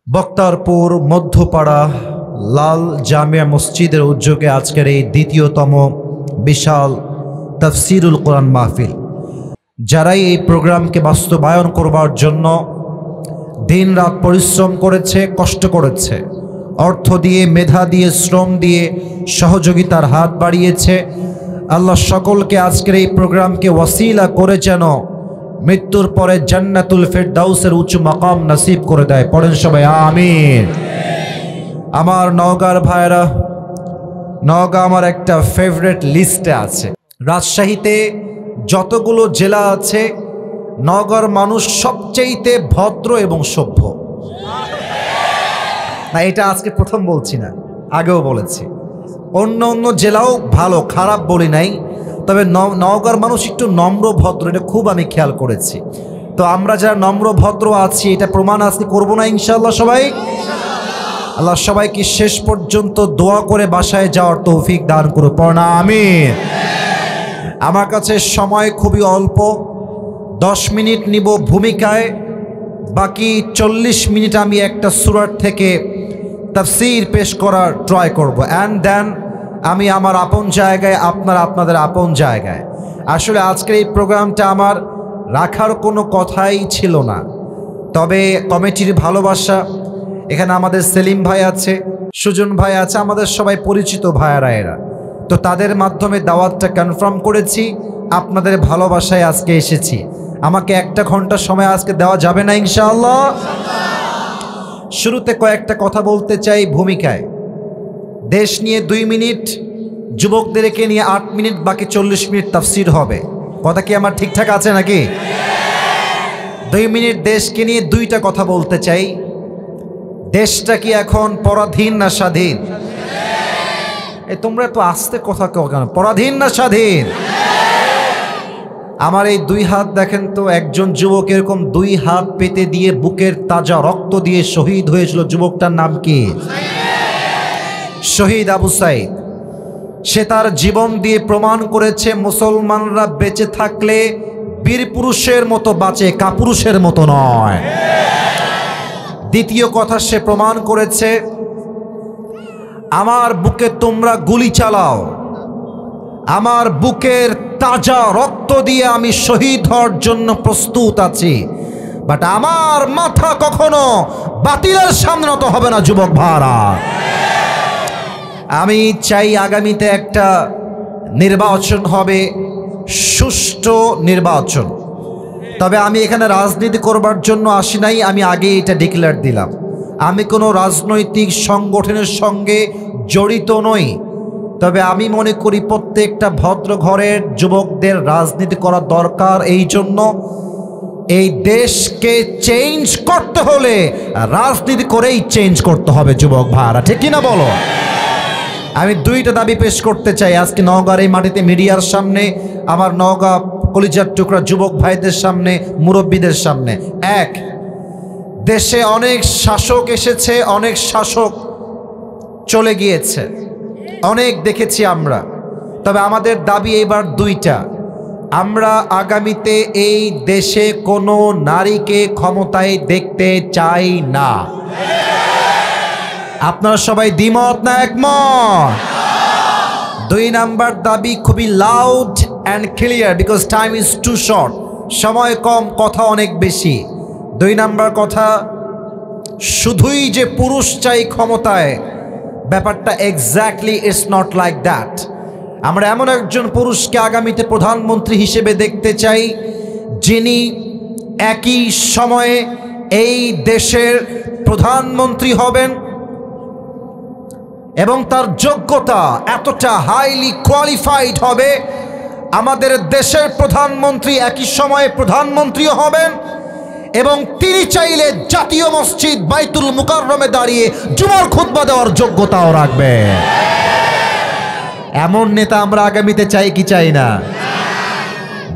বক্তারপুর মধ্যপাড়া লাল জামিয়া মসজিদের উদ্যোগে আজকের এই দ্বিতীয়তম বিশাল তাফসিরুল কোরআন মাহফিল, যারাই এই প্রোগ্রামকে বাস্তবায়ন করবার জন্য দিন রাত পরিশ্রম করেছে, কষ্ট করেছে, অর্থ দিয়ে, মেধা দিয়ে, শ্রম দিয়ে সহযোগিতার হাত বাড়িয়েছে, আল্লাহ সকলকে আজকের এই প্রোগ্রামকে ওয়াসিলা করে যেন মৃত্যুর পরে জান্নাতুল ফেরদাউসের উঁচু মাকাম নসিব করে দেয়। পড়েন সবাই আমিন। আমার নওগাঁর ভাইরা, নওগাঁ আমার একটা ফেভারিট লিস্টে আছে। রাজশাহীতে যতগুলো জেলা আছে, নওগাঁর মানুষ সবচেয়েতে ভদ্র এবং সভ্য। না, এটা আজকে প্রথম বলছি না, আগেও বলেছি। অন্য অন্য জেলাও ভালো, খারাপ বলি নাই, তবে নওগাঁর মানুষ একটু নম্র ভদ্র, এটা খুব আমি খেয়াল করেছি। তো আমরা যারা নম্র ভদ্র আছি, এটা প্রমাণ আজকে করবো না ইনশাআল্লাহ সবাই। আল্লাহ সবাইকে শেষ পর্যন্ত দোয়া করে বাসায় যাওয়ার তৌফিক দান করো। পড়না আমিন। আমার কাছে সময় খুবই অল্প, 10 মিনিট নিব ভূমিকায়, বাকি 40 মিনিট আমি একটা সূরা থেকে তাফসীর পেশ করার ট্রাই করব, অ্যান্ড দেন আমি আমার আপন জায়গায়, আপনাদের আপন জায়গায়। আসলে আজকের এই প্রোগ্রামটা আমার রাখার কোনো কথাই ছিল না, তবে কমিটির ভালোবাসা, এখানে আমাদের সেলিম ভাই আছে, সুজন ভাই আছে, আমাদের সবাই পরিচিত ভাইয়ারা এরা, তো তাদের মাধ্যমে দাওয়াতটা কনফার্ম করেছি। আপনাদের ভালোবাসায় আজকে এসেছি। আমাকে 1 ঘন্টা সময় আজকে দেওয়া যাবে না ইনশাআল্লাহ? শুরুতে কয়েকটা কথা বলতে চাই ভূমিকায়। দেশ নিয়ে 2 মিনিট, যুবকদেরকে নিয়ে 8 মিনিট, বাকি 40 মিনিট তাফসীর হবে। কথা কি আমার ঠিকঠাক আছে নাকি? 2 মিনিট দেশকে নিয়ে 2টা কথা বলতে চাই। দেশটা কি এখন পরাধীন না স্বাধীন? তোমরা তো আস্তে কথা কেন, পরাধীন না স্বাধীন? আমার এই 2 হাত দেখেন তো, একজন যুবক এরকম 2 হাত পেতে দিয়ে বুকের তাজা রক্ত দিয়ে শহীদ হয়েছিল। যুবকটার নাম কি? শহীদ আবু সাইদ। সে তার জীবন দিয়ে প্রমাণ করেছে মুসলমানরা বেঁচে থাকলে বীর পুরুষের মতো বাঁচে, কাপুরুষের মতো নয়। দ্বিতীয় কথা, সে প্রমাণ করেছে আমার বুকে তোমরা গুলি চালাও, আমার বুকের তাজা রক্ত দিয়ে আমি শহীদ হওয়ার জন্য প্রস্তুত আছি, বাট আমার মাথা কখনো বাতিলের সামনে নত হবে না। যুবক ভাইরা, আমি চাই আগামীতে একটা নির্বাচন হবে, সুষ্ঠু নির্বাচন। তবে আমি এখানে রাজনীতি করবার জন্য আসি নাই, আমি আগে এটা ডিক্লেয়ার দিলাম, আমি কোনো রাজনৈতিক সংগঠনের সঙ্গে জড়িত নই। তবে আমি মনে করি প্রত্যেকটা ভদ্র ঘরের যুবকদের রাজনীতি করা দরকার। এই জন্য এই দেশকে চেঞ্জ করতে হলে রাজনীতি করেই চেঞ্জ করতে হবে। যুবক ভাইরা, ঠিক কিনা বলো? আমি 2টা দাবি পেশ করতে চাই আজকে নওগাঁর এই মাটিতে, মিডিয়ার সামনে, আমার নওগাঁ কলিজার টুকরা যুবক ভাইদের সামনে, মুরব্বীদের সামনে। 1, দেশে অনেক শাসক এসেছে, অনেক শাসক চলে গিয়েছে, অনেক দেখেছি আমরা। তবে আমাদের দাবি এবার 2টা। আমরা আগামীতে এই দেশে কোনো নারীকে ক্ষমতায় দেখতে চাই না। আপনারা সবাই দ্বিমত না একমত? 2 নাম্বার দাবি খুবই loud and clear, because time is too short, সময় কম, কথা অনেক বেশি। 2 নাম্বার কথা, শুধুই যে পুরুষ চাই ক্ষমতায়, ব্যাপারটা exactly it's not like that. আমরা এমন একজন পুরুষকে আগামীতে প্রধানমন্ত্রী হিসেবে দেখতে চাই, যিনি একই সময়ে এই দেশের প্রধানমন্ত্রী হবেন এবং তার যোগ্যতা এতটা হাইলি কোয়ালিফাইড হবে, আমাদের দেশের প্রধানমন্ত্রী একই সময়ে প্রধানমন্ত্রীও হবেন এবং তিনি চাইলে জাতীয় মসজিদ বাইতুল মুকাররমে দাঁড়িয়ে জুমার খুতবা দেওয়ার যোগ্যতাও রাখবে। এমন নেতা আমরা আগামীতে চাই কি চাই না?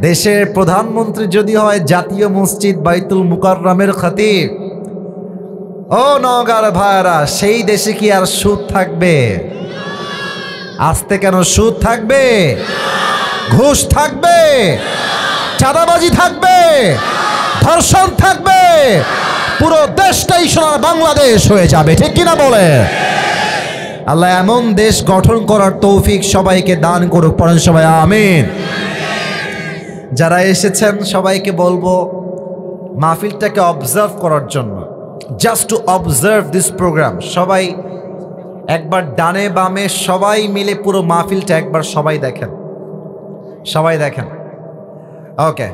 দেশের প্রধানমন্ত্রী যদি হয় জাতীয় মসজিদ বাইতুল মুকাররমের খতিব, ও নওগাঁর ভাইরা, সেই দেশে কি আর সুদ থাকবে? আস্তে কেন, সুদ থাকবে? ঘুষ থাকবে? চাঁদাবাজি থাকবে? ধর্ষণ থাকবে? পুরো দেশটাই সোনার বাংলাদেশ হয়ে যাবে, ঠিক কিনা বলে? আল্লাহ এমন দেশ গঠন করার তৌফিক সবাইকে দান করুক, পড়েন সবাই আমিন। যারা এসেছেন সবাইকে বলবো মাহফিলটাকে অবজার্ভ করার জন্য, just to observe this program. সবাই একবার ডানে বামে সবাই মিলে পুরো মাহফিলটা একবার সবাই দেখেন, সবাই দেখেন। ওকে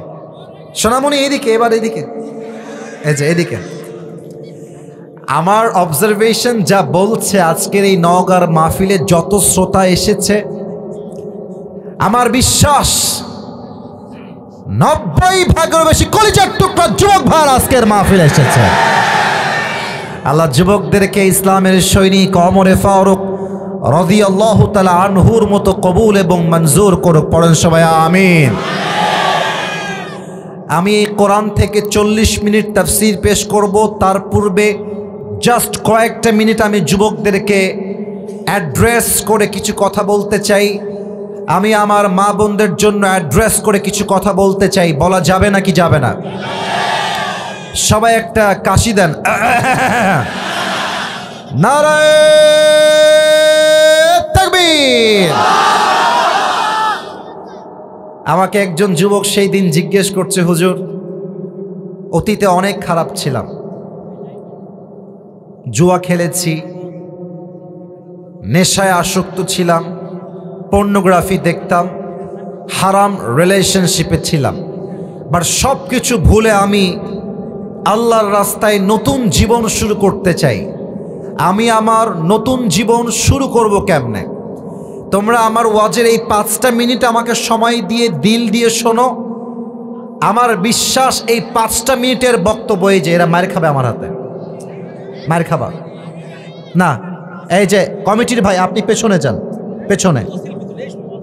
সোনামণি এদিকে, এবার এদিকে, এই যে এদিকে। আমার অবজারভেশন যা বলছে, আজকের এই নওগাঁর মাহফিলে যত শ্রোতা এসেছে, আমার বিশ্বাস 90% বেশি কলিজার টুকরা যুবক ভাই আজকের মাহফিলে এসেছে। আল্লাহ যুবকদেরকে ইসলামের সৈনিক ওমরে ফারুক রাদিয়াল্লাহু তাআলা আনহুর মতো কবুল এবং মঞ্জুর করুক, পড়েন সবাই আমিন। আমি এই কোরআন থেকে 40 মিনিট তাফসীর পেশ করব, তার পূর্বে জাস্ট কয়েকটা মিনিট আমি যুবকদেরকে অ্যাড্রেস করে কিছু কথা বলতে চাই। আমি আমার মা বোনদের জন্য অ্যাড্রেস করে কিছু কথা বলতে চাই। বলা যাবে নাকি যাবে না? সবাই একটা কাশি দেন। নারায়ে তাকবীর। আমাকে একজন যুবক সেই দিন জিজ্ঞেস করছে, হুজুর অতীতে অনেক খারাপ ছিলাম, জুয়া খেলেছি, নেশায় আসক্ত ছিলাম, পর্নোগ্রাফি দেখতাম, হারাম রিলেশনশিপে ছিলাম, বাট সব কিছু ভুলে আমি আল্লাহর রাস্তায় নতুন জীবন শুরু করতে চাই। আমি আমার নতুন জীবন শুরু করব কেমনে? তোমরা আমার ওয়াজের এই 5টা মিনিট আমাকে সময় দিয়ে দিল দিয়ে শোনো। আমার বিশ্বাস এই 5টা মিনিটের বক্তব্য, এই যে এরা মার খাবে আমার হাতে, মার খাবা না। এই যে কমিটির ভাই, আপনি পেছনে যান, পেছনে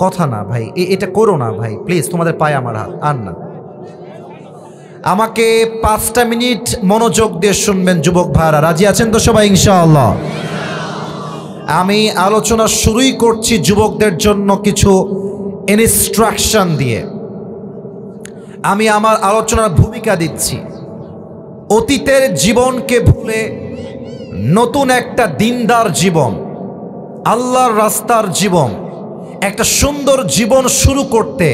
কথা না ভাই, এটা করো না ভাই প্লিজ, তোমাদের পায়ে আমার হাত। আর না, আমাকে 5টা মিনিট মনোযোগ দিয়ে শুনবেন যুবক ভাইরা। রাজি আছেন তো সবাই ইনশাআল্লাহ? আমি আলোচনা শুরুই করছি যুবকদের জন্য কিছু ইনস্ট্রাকশন দিয়ে। আমি আমার আলোচনার ভূমিকা দিচ্ছি। অতীতের জীবনকে ভুলে নতুন একটা দিনদার জীবন, আল্লাহর রাস্তার জীবন, একটা সুন্দর জীবন শুরু করতে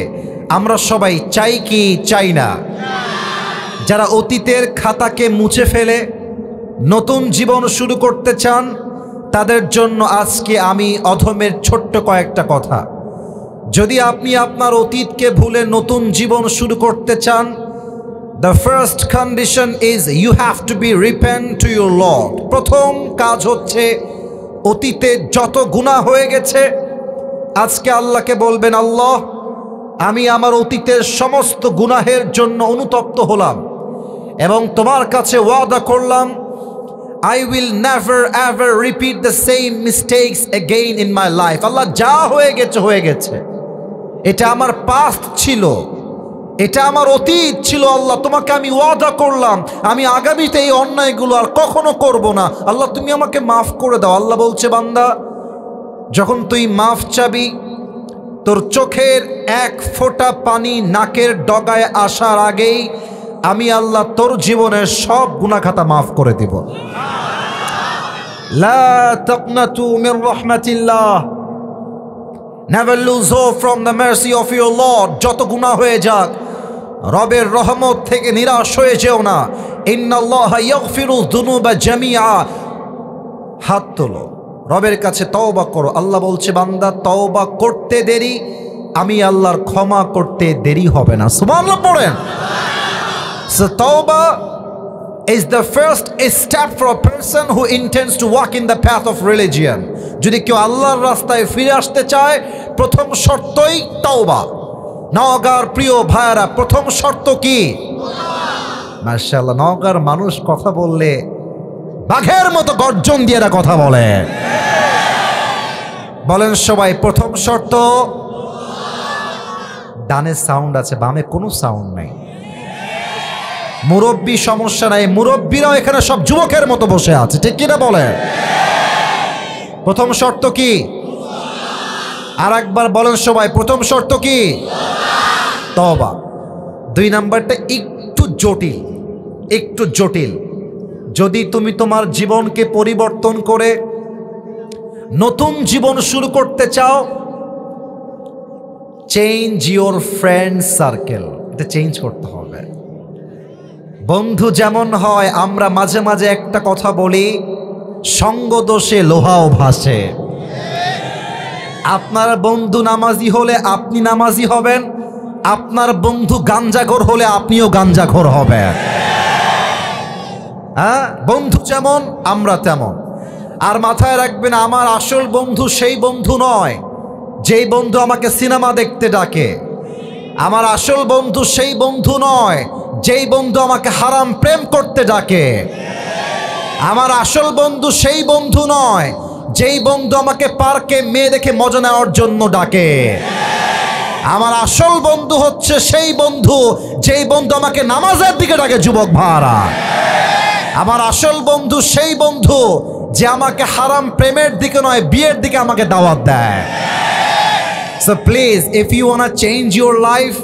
আমরা সবাই চাই কি চাই না? যারা অতীতের খাতাকে মুছে ফেলে নতুন জীবন শুরু করতে চান, তাদের জন্য আজকে আমি অধমের ছোট্ট কয়েকটা কথা। যদি আপনি আপনার অতীতকে ভুলে নতুন জীবন শুরু করতে চান, the first condition is you have to be repent to your Lord. প্রথম কাজ হচ্ছে অতীতে যত গুনাহ হয়ে গেছে আজকে আল্লাহকে বলবেন, আল্লাহ আমি আমার অতীতের সমস্ত গুনাহের জন্য অনুতপ্ত হলাম এবং তোমার কাছে ওয়াদা করলাম I will never ever repeat the same mistakes again in my life. আল্লাহ যা হয়ে গেছে হয়ে গেছে, এটা আমার পাস্ট ছিল, এটা আমার অতীত ছিল। আল্লাহ তোমাকে আমি ওয়াদা করলাম আমি আগামীতে এই অন্যায়গুলো আর কখনো করব না। আল্লাহ তুমি আমাকে মাফ করে দাও। আল্লাহ বলছে, বান্দা যখন তুই মাফ চাবি, তোর চোখের এক ফোঁটা পানি নাকের ডগায় আসার আগেই আমি আল্লাহ তোর জীবনের সব গুনাহ খাতা মাফ করে দিব। লা তাকনাতু Mir রাহমাতিল্লাহ, never lose hope from the mercy of your Lord. যত গুনাহ হয়ে যাক রবের রহমত থেকে নিরাশ হয়ে যেও না। ইন্নাল্লাহা ইয়াগফিরু যুনুবা জামিআ। হাত তোলো, রবের কাছে তওবা করো। আল্লাহ বলছে, বান্দা তওবা করতে দেরি, আমি আল্লাহর ক্ষমা করতে দেরি হবে না। সুবহানাল্লাহ পড়েন। So tawbah is the first step for a person who intends to walk in the path of religion. যদি কেউ আল্লাহর রাস্তায় ফিরে আসতে চায়, প্রথম শর্তই তওবা। নওগাঁর প্রিয় ভাইরা, প্রথম শর্ত কি? মাশাআল্লাহ, নওগাঁর মানুষ কথা বললে বাঘের মতো গর্জন দিয়ে এরা কথা বলে। বলেন সবাই, প্রথম শর্ত। ডানে সাউন্ড আছে, বামে কোনো সাউন্ড নাই। মুরব্বী সমস্যা নাই, মুরব্বীরাও এখানে সব যুবকের মতো বসে আছে, ঠিক কিনা বলে? প্রথম শর্ত কি? আর একবার বলেন সবাই, প্রথম শর্ত কি? তওবা। 2 নাম্বারটা একটু জটিল, একটু জটিল। যদি তুমি তোমার জীবনকে পরিবর্তন করে নতুন জীবন শুরু করতে চাও, চেঞ্জ ইওর ফ্রেন্ড সার্কেল, এটা চেঞ্জ করতে হবে। বন্ধু যেমন হয়, আমরা মাঝে মাঝে একটা কথা বলি, সঙ্গ দোষে লোহাও ভাসে। আপনার বন্ধু নামাজি হলে আপনি নামাজি হবেন, আপনার বন্ধু গাঞ্জাখোর হলে আপনিও গাঞ্জাখোর হবেন। হ্যাঁ, বন্ধু যেমন আমরা তেমন। আর মাথায় রাখবেন, আমার আসল বন্ধু সেই বন্ধু নয় যেই বন্ধু আমাকে সিনেমা দেখতে ডাকে। আমার আসল বন্ধু সেই বন্ধু নয় যেই বন্ধু আমাকে হারাম প্রেম করতে ডাকে। আমার আসল বন্ধু সেই বন্ধু নয় যেই বন্ধু আমাকে পার্কে মেয়ে দেখে মজা নেওয়ার জন্য ডাকে। আমার আসল বন্ধু হচ্ছে সেই বন্ধু যেই বন্ধু আমাকে নামাজের দিকে ডাকে। যুবক ভাইরা, আমার আসল বন্ধু সেই বন্ধু যে আমাকে হারাম প্রেমের দিকে নয়, বিয়ের দিকে আমাকে দাওয়াত দেয়। So please, if you want to change your life,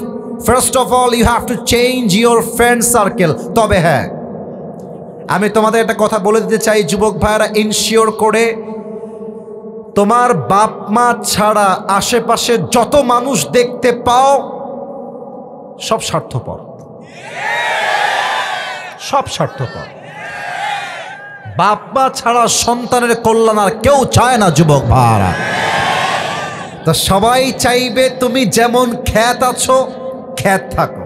first of all you have to change your friend circle. তবে হ্যাঁ, আমি তোমাদের একটা কথা বলে দিতে চাই যুবক ভাইরা, ইনশিওর করে তোমার বাপ মা ছাড়া আশেপাশে যত মানুষ দেখতে পাও সব স্বার্থপর, সব স্বার্থপর। বাপ মা ছাড়া সন্তানের কল্যাণ আর কেউ চায় না যুবক ভাইরা। তো সবাই চাইবে তুমি যেমন খ্যাত আছো খ্যাত থাকো,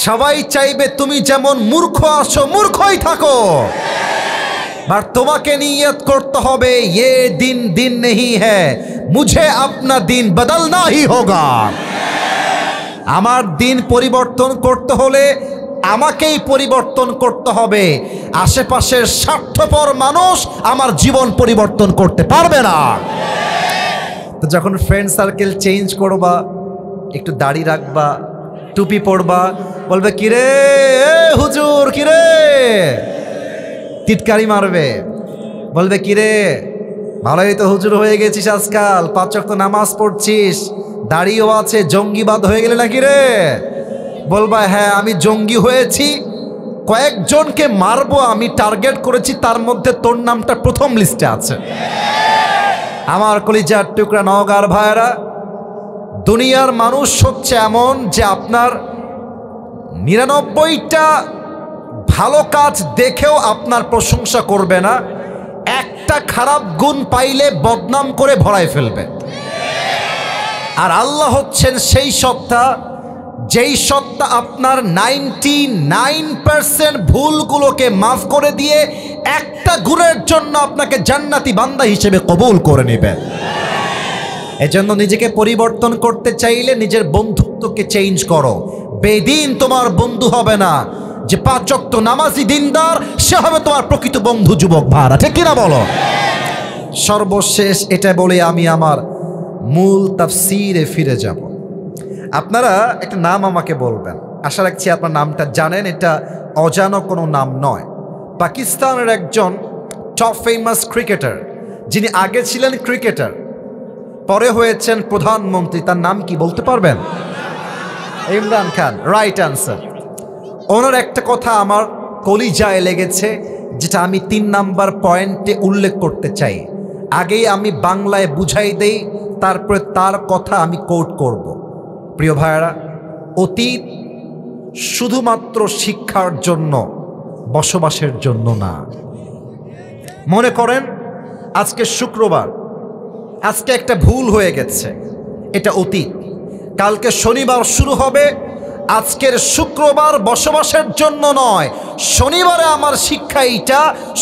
সবাই চাইবে তুমি যেমন মূর্খ আছো মূর্খই থাকো। আর তোমাকে নিয়ত করতে হবে, ये दिन दिन नहीं है, मुझे अपना दिन बदलना ही होगा। আমার দিন পরিবর্তন করতে হলে আমাকেই পরিবর্তন করতে হবে। আশেপাশের স্বার্থপর মানুষ আমার জীবন পরিবর্তন করতে পারবে না। তো যখন ফ্রেন্ড সার্কেল চেঞ্জ করবা, একটু দাড়ি রাখবা, টুপি পরবা, বলবে কিরে হুজুর, কিরে টিটকারি মারবে, বলবে কিরে ভালোই তো হুজুর হয়ে গেছিস আজকাল, 5 ওয়াক্ত নামাজ পড়ছিস, দাড়িও আছে, জঙ্গিবাদ হয়ে গেলে নাকি রে? বলবা হ্যাঁ আমি জঙ্গি হয়েছি, কয়েকজনকে মারবো আমি টার্গেট করেছি, তার মধ্যে তোর নামটা প্রথম লিস্টে আছে। আমার কলিজার টুকরা নওগাঁর ভাইরা, দুনিয়ার মানুষ হচ্ছে এমন যে আপনার 99টা ভালো কাজ দেখেও আপনার প্রশংসা করবে না, একটা খারাপ গুণ পাইলে বদনাম করে ভরায় ফেলবে। আর আল্লাহ হচ্ছেন সেই সত্তা, যেই সত্তা আপনার 99% ভুলগুলোকে মাফ করে দিয়ে একটা গুণের জন্য আপনাকে জান্নাতি বান্দা হিসেবে কবুল করে নেবেন। এজন্য নিজেকে পরিবর্তন করতে চাইলে নিজের বন্ধুত্বকে চেঞ্জ করো। বেদিন তোমার বন্ধু হবে না, যে 5 ওয়াক্ত নামাজি দিনদার সে হবে তোমার প্রকৃত বন্ধু। যুবক ভাইরা, ঠিক কিনা বলো? সর্বশেষ এটা বলে আমি আমার মূল তাফসীরে ফিরে যাব। আপনারা একটা নাম আমাকে বলবেন, আশা রাখছি আপনার নামটা জানেন, এটা অজানা কোনো নাম নয়। পাকিস্তানের একজন টপ ফেমাস ক্রিকেটার, যিনি আগে ছিলেন ক্রিকেটার, পরে হয়েছেন প্রধানমন্ত্রী, তার নাম কি বলতে পারবেন? Imran Khan, right answer. ওনার একটা কথা আমার কলিজায় লেগেছে, যেটা আমি 3 নাম্বার পয়েন্টে উল্লেখ করতে চাই। আগেই আমি বাংলায় বুঝাই দেই, তারপরে তার কথা আমি কোট করব। প্রিয় ভাইয়েরা, অতীত শুধুমাত্র শিক্ষার জন্য, বসবাসের জন্য না। মনে করেন আজকে শুক্রবার, আজকে একটা ভুল হয়ে গেছে, এটা অতীত। কালকে শনিবার শুরু হবে, আজকের শুক্রবার বসবাসের জন্য নয়, শনিবারে আমার শিক্ষা এইটা,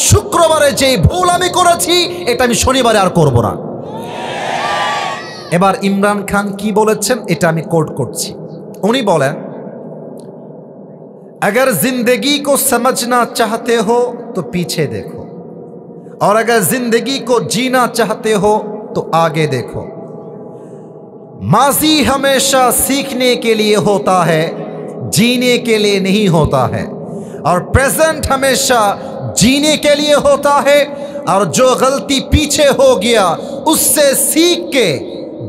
শুক্রবারে যে ভুল আমি করেছি এটা আমি শনিবারে আর করব না। এবার ইমরান খান কি বলেছেন এটা আমি কোট করছি। উনি বলেন, अगर जिंदगी को समझना चाहते हो तो पीछे देखो, और अगर जिंदगी को जीना चाहते हो तो आगे देखो। माजी हमेशा सीखने के लिए होता है, जीने के लिए नहीं होता है, और प्रेजेंट हमेशा जीने के लिए होता है, और जो गलती पीछे हो गया उससे सीख के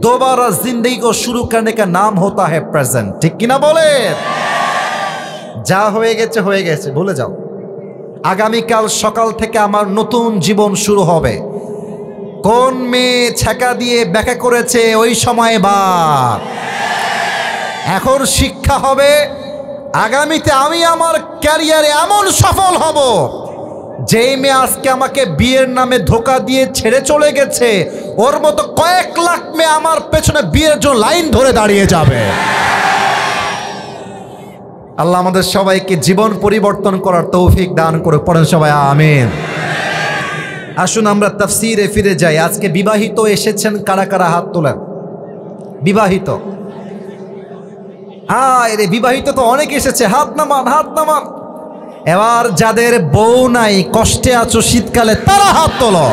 दोबारा जिंदगी को शुरू करने का नाम होता है प्रेजेंट। ठीक कि ना बोले? যা হয়ে গেছে হয়ে গেছে, ভুলে যাও। আগামীকাল সকাল থেকে আমার নতুন জীবন শুরু হবে। কোন মেয়ে ছ্যাঁকা দিয়ে ব্যাখ্যা করেছে ওই সময় বাপ। এখন শিক্ষা হবে, আগামীতে আমি আমার ক্যারিয়ারে এমন সফল হব, যেই মেয়ে আজকে আমাকে বিয়ের নামে ধোকা দিয়ে ছেড়ে চলে গেছে, ওর মতো কয়েক লাখ মেয়ে আমার পেছনে বিয়ের জন্য লাইন ধরে দাঁড়িয়ে যাবে। আল্লাহ আমাদের সবাইকে জীবন পরিবর্তন করার তৌফিক দান করে। পড়েন সবাই আমিন। আসুন আমরা তাফসীরে ফিরে যাই। আজকে বিবাহিত এসেছেন কারা কারা হাত তোলেন? বিবাহিত, রে বিবাহিত তো অনেক এসেছে, হাত নামান, হাত নামান। এবার যাদের বউ নাই, কষ্টে আছো শীতকালে, তারা হাত তোলো।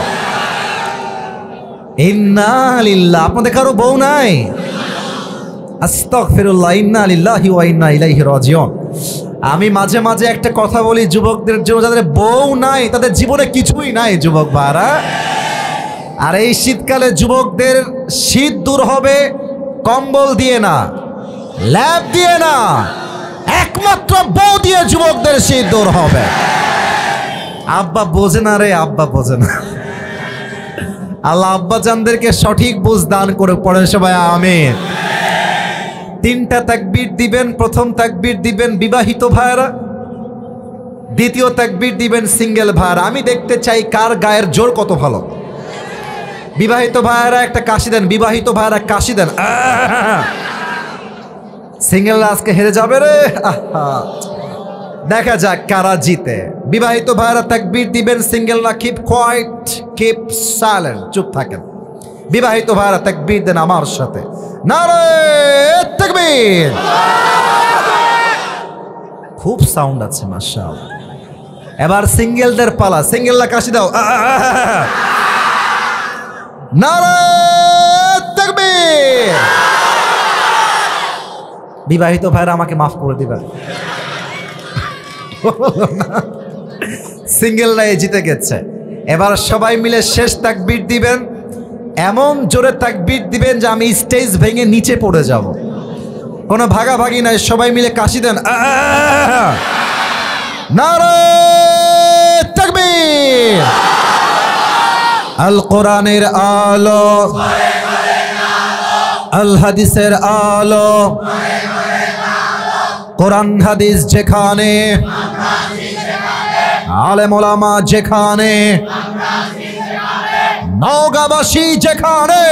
ইন্না লিল্লাহ। আপনাদের কারো বউ নাই? আস্তাগফিরুল্লাহ, ইন্না লিল্লাহি ওয়া ইন্না ইলাইহি রাজিউন। আমি মাঝে মাঝে একটা কথা বলি যুবকদের জন্য, যাদের বউ নাই তাদের জীবনে কিছুই নাই যুবক ভাইরা। আর এই শীতকালে যুবকদের শীত দূর হবে কম্বল দিয়ে না, ল্যাপ দিয়ে না, একমাত্র বউ দিয়ে যুবকদের শীত দূর হবে। আব্বা বোঝে না রে, আব্বা বোঝে না। আল্লাহ আব্বা জানদেরকে সঠিক বুঝ দান করে। পড়েন সবাই আমিন। তিনটা তাকবীর দিবেন। প্রথম তাকবীর দিবেন বিবাহিত ভাইরা, দ্বিতীয় তাকবীর দিবেন সিঙ্গেল ভাইরা। আমি দেখতে চাই কার গায়ের জোর কত ভালো। বিবাহিত ভাইরা একটা কাশি দেন, বিবাহিত ভাইরা কাশি দেন। সিঙ্গেল আজকে হেরে যাবে রে। দেখা যাক কারা জিতে। বিবাহিত ভাইরা তাকবীর দিবেন, সিঙ্গেল না কিপ কোয়াইট, কিপ সাইলেন্ট, চুপ থাকেন। বিবাহিত ভাইরা তাকবীর দেন আমার সাথে, নারে তাকবীর। খুব সাউন্ড আছে মাশাআল্লাহ। এবার সিঙ্গেলদের পালা। সিঙ্গেলরা কাশি দাও। নারে তাকবীর। বিবাহিত ভাইরা আমাকে মাফ করে দিবেন। সিঙ্গেলরাই জিতে গেছে। এবার সবাই মিলে শেষ তাকবীর দিবেন। এমন জোরে তাকবীর দিবেন যে আমি স্টেজ ভেঙে নিচে পড়ে যাব। কোনো ভাগাভাগি নাই, সবাই মিলে কাশি দেন। নারে তাকবীর। আল কোরআনের আলো, আল হাদিসের আলো, কোরআন হাদিস যেখানে, আলেম ওলামা যেখানে, নওগাঁবাসী যেখানে।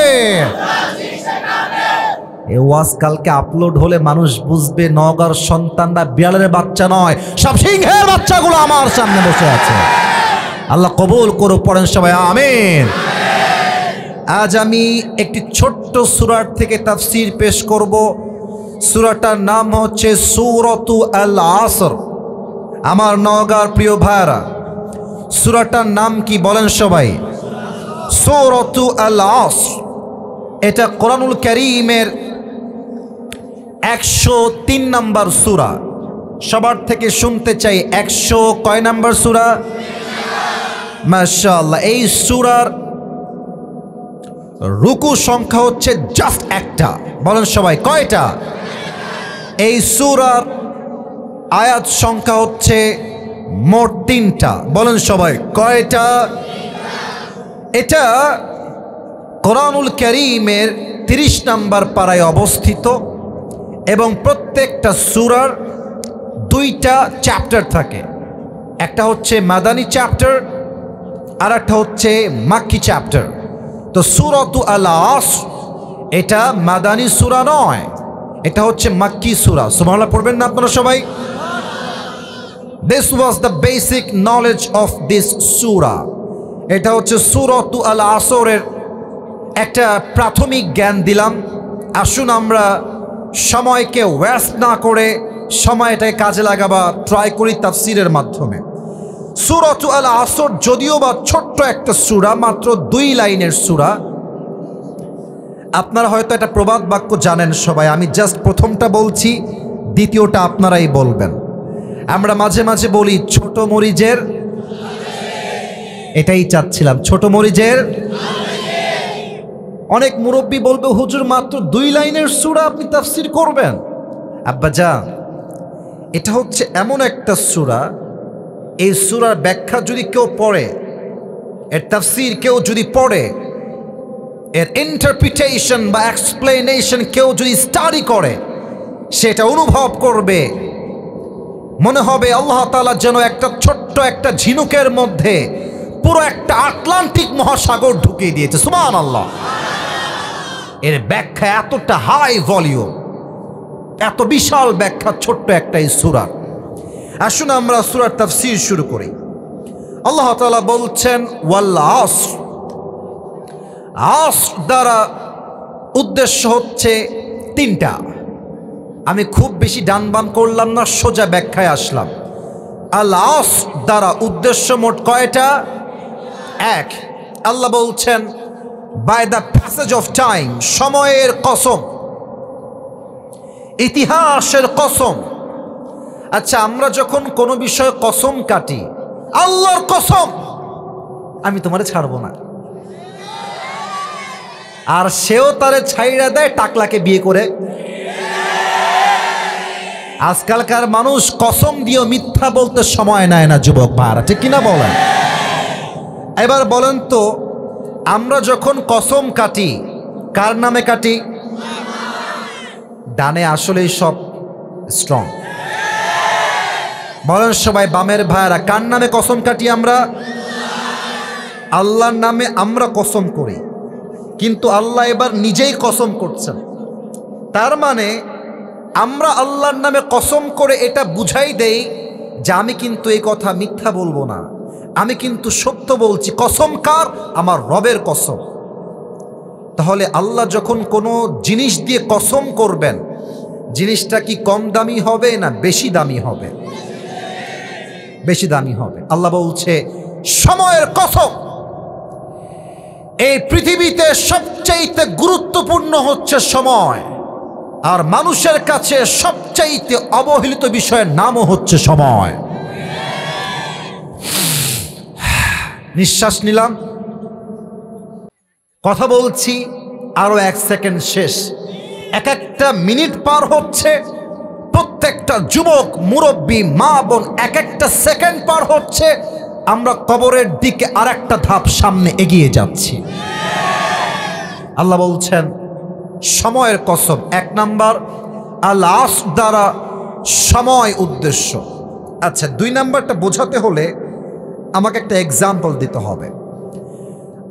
এই ওয়াজ কালকে আপলোড হলে মানুষ বুঝবে নওগাঁর সন্তানরা বিড়ালের বাচ্চা নয়, সব সিংহের বাচ্চাগুলো আমার সামনে বসে আছে। আল্লাহ কবুল করুক। পড়েন সবাই আমিন। আজ আমি একটি ছোট্ট সূরার থেকে তাফসীর পেশ করব। সূরাটার নাম হচ্ছে সূরাতু আল আসর। আমার নওগাঁর প্রিয় ভাইরা, সূরাটার নাম কি বলেন সবাই? সূরাতু আল আসর। এটা কোরআনুল কারীমের 103 নম্বর সূরা। সবার থেকে শুনতে চাই 100 কয় নম্বর সূরা? মাশাআল্লাহ। এই সূরার রুকু সংখ্যা হচ্ছে জাস্ট একটা। বলেন সবাই কয়টা? এই সূরার আয়াত সংখ্যা হচ্ছে মোট 3টা। বলেন সবাই কয়টা? এটা কোরআনুল কারীমের 30 নম্বর পারায় অবস্থিত এবং প্রত্যেকটা সূরার 2টা চ্যাপ্টার থাকে। একটা হচ্ছে মাদানী চ্যাপ্টার আর একটা হচ্ছে মাক্কি চ্যাপ্টার। তো সূরাতু আল আসর এটা মাদানী সূরা নয়, এটা হচ্ছে মাক্কি সূরা। সুবহানাল্লাহ পড়বেন না আপনারা সবাই? This was the basic knowledge of this surah. এটা হচ্ছে সূরাতু আল আসরের একটা প্রাথমিক জ্ঞান দিলাম। আসুন আমরা সময়কে ওয়েস্ট না করে সময়টাকে কাজে লাগাবার ট্রাই করি তাফসীরের মাধ্যমে। সূরাতু আল আসর যদিও বা ছোট্ট একটা সূরা, মাত্র 2 লাইনের সূরা। আপনারা হয়তো একটা প্রবাদ বাক্য জানেন সবাই, আমি জাস্ট প্রথমটা বলছি, দ্বিতীয়টা আপনারাই বলবেন। আমরা মাঝে মাঝে বলি ছোট মরিচের, এটাই চাচ্ছিলাম, ছোট মরিচের। অনেক মুরব্বী বলবে হুজুর মাত্র 2 লাইনের সূরা আপনি তাফসীর করবেন। আব্বাজান, এটা হচ্ছে এমন একটা সূরা এই সূরার ব্যাখ্যা যদি কেউ পড়ে, এর তাফসীর কেউ যদি পড়ে, এর ইন্টারপ্রিটেশন বা এক্সপ্লেনেশন কেউ যদি স্টাডি করে, সেটা অনুভব করবে মনে হবে আল্লাহ তাআলা যেন একটা ছোট্ট একটা ঝিনুকের মধ্যে পুরো একটা আটলান্টিক মহাসাগর ঢুকিয়ে দিয়েছে। সুবহানাল্লাহ। এর ব্যাখ্যা এতটা হাই ভলিউম, এত বিশাল ব্যাখ্যা ছোট্ট একটা এই সূরা। আসুন আমরা সূরার তাফসীর শুরু করি। আল্লাহ তাআলা বলছেন ওয়াল আসর, আসর দ্বারা উদ্দেশ্য হচ্ছে তিনটা। আমি খুব বেশি ডান বাম করলাম না, সোজা ব্যাখ্যায় আসলাম। আল আসর দ্বারা উদ্দেশ্য মোট কয়টা? এক। আল্লাহ বলছেন by the passage of time, সময়ের কসম, ইতিহাসের কসম। আচ্ছা, আমরা যখন কোনো বিষয়ে কসম কাটি, আল্লাহর কসম আমি তোমারে ছাড়বো না, আর সেও তারে ছাইড়া দেয় টাকলাকে বিয়ে করে। আজকালকার মানুষ কসম দিয়েও মিথ্যা বলতে সময় নেয় না, যুবক ভাইরা, ঠিক কিনা বলেন? এবার বলেন তো, আমরা যখন কসম কাটি কার নামে কাটি? ডানে আসলেই সব স্ট্রং। বলেন সবাই, বামের ভাইরা, কার নামে কসম কাটি আমরা? আল্লাহর নামে আমরা কসম করি, কিন্তু আল্লাহ এবার নিজেই কসম করছেন। তার মানে আমরা আল্লাহর নামে কসম করে এটা বুঝাই দেই যে আমি কিন্তু এই কথা মিথ্যা বলবো না, আমি কিন্তু সত্য বলছি। কসম কার? আমার রবের কসম। তাহলে আল্লাহ যখন কোনো জিনিস দিয়ে কসম করবেন, জিনিসটা কি কম দামি হবে না বেশি দামি হবে? বেশি দামি হবে। আল্লাহ বলছে সময়ের কসম। এই পৃথিবীতে সবচাইতে গুরুত্বপূর্ণ হচ্ছে সময়, আর মানুষের কাছে সবচাইতে অবহেলিত বিষয়ের নামও হচ্ছে সময়। নিঃশ্বাস নিলাম, কথা বলছি, আরো 1 সেকেন্ড শেষ। এক একটা মিনিট পার হচ্ছে, প্রত্যেকটা যুবক মুরব্বী মা বোন এক একটা সেকেন্ড পার হচ্ছে, আমরা কবরের দিকে আর একটা ধাপ সামনে এগিয়ে যাচ্ছি। আল্লাহ বলছেন সময়ের কসম। 1 নাম্বার, আল আসর দ্বারা সময় উদ্দেশ্য। আচ্ছা, 2 নাম্বারটা বোঝাতে হলে আমাকে একটা এক্সাম্পল দিতে হবে।